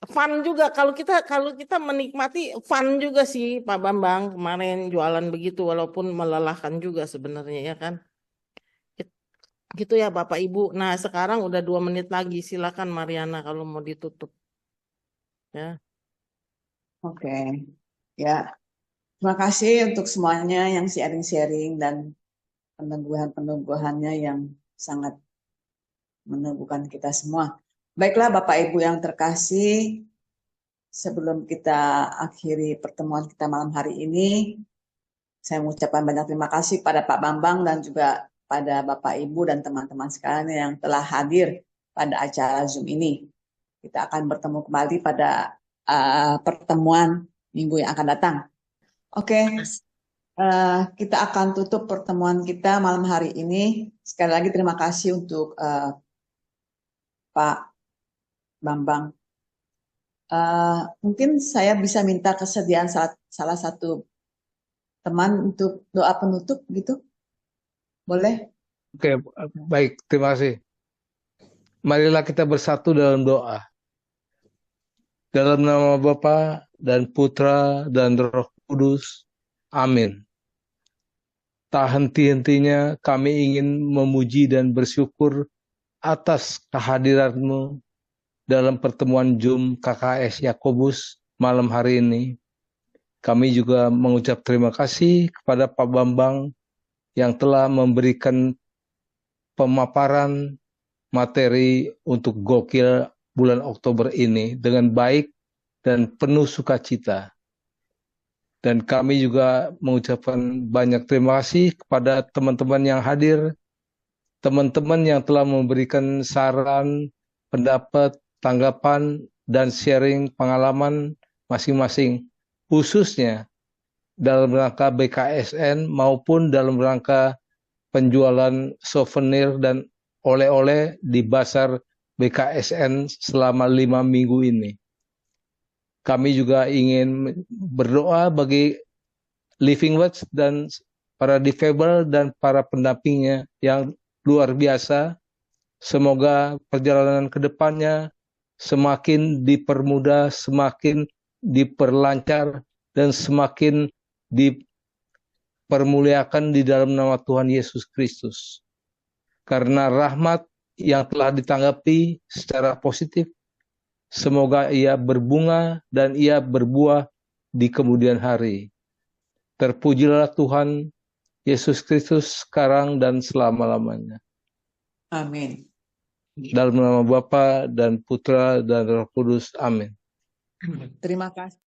Fun juga kalau kita menikmati fun juga sih Pak Bambang kemarin jualan begitu walaupun melelahkan juga sebenarnya ya kan. Gitu ya Bapak Ibu. Nah, sekarang udah 2 menit lagi. Silakan Mariana kalau mau ditutup. Ya. Oke, ya. Terima kasih untuk semuanya yang sharing-sharing dan peneguhan-peneguhannya yang sangat meneguhkan kita semua. Baiklah Bapak Ibu yang terkasih, sebelum kita akhiri pertemuan kita malam hari ini, saya mengucapkan banyak terima kasih pada Pak Bambang dan juga pada Bapak Ibu dan teman-teman sekalian yang telah hadir pada acara Zoom ini. Kita akan bertemu kembali pada pertemuan minggu yang akan datang. Oke, kita akan tutup pertemuan kita malam hari ini. Sekali lagi terima kasih untuk Pak Bambang. Mungkin saya bisa minta kesediaan salah satu teman untuk doa penutup gitu. Boleh? Oke, baik, terima kasih. Marilah kita bersatu dalam doa. Dalam nama Bapa dan Putra dan Roh Kudus. Amin. Tak henti-hentinya kami ingin memuji dan bersyukur atas kehadiran-Mu dalam pertemuan Zoom KKS Yakobus malam hari ini. Kami juga mengucap terima kasih kepada Pak Bambang yang telah memberikan pemaparan materi untuk Gokil bulan Oktober ini dengan baik dan penuh sukacita. Dan kami juga mengucapkan banyak terima kasih kepada teman-teman yang hadir, teman-teman yang telah memberikan saran, pendapat, tanggapan, dan sharing pengalaman masing-masing, khususnya dalam rangka BKSN maupun dalam rangka penjualan souvenir dan oleh-oleh di Basar BKSN selama 5 minggu ini. Kami juga ingin berdoa bagi Living Watch dan para difabel dan para pendampingnya yang luar biasa. Semoga perjalanan ke depannya semakin dipermudah, semakin diperlancar, dan semakin dipermuliakan di dalam nama Tuhan Yesus Kristus. Karena rahmat yang telah ditanggapi secara positif, semoga ia berbunga dan ia berbuah di kemudian hari. Terpujilah Tuhan Yesus Kristus sekarang dan selama-lamanya. Amin. Dalam nama Bapa dan Putra dan Roh Kudus. Amin. Terima kasih.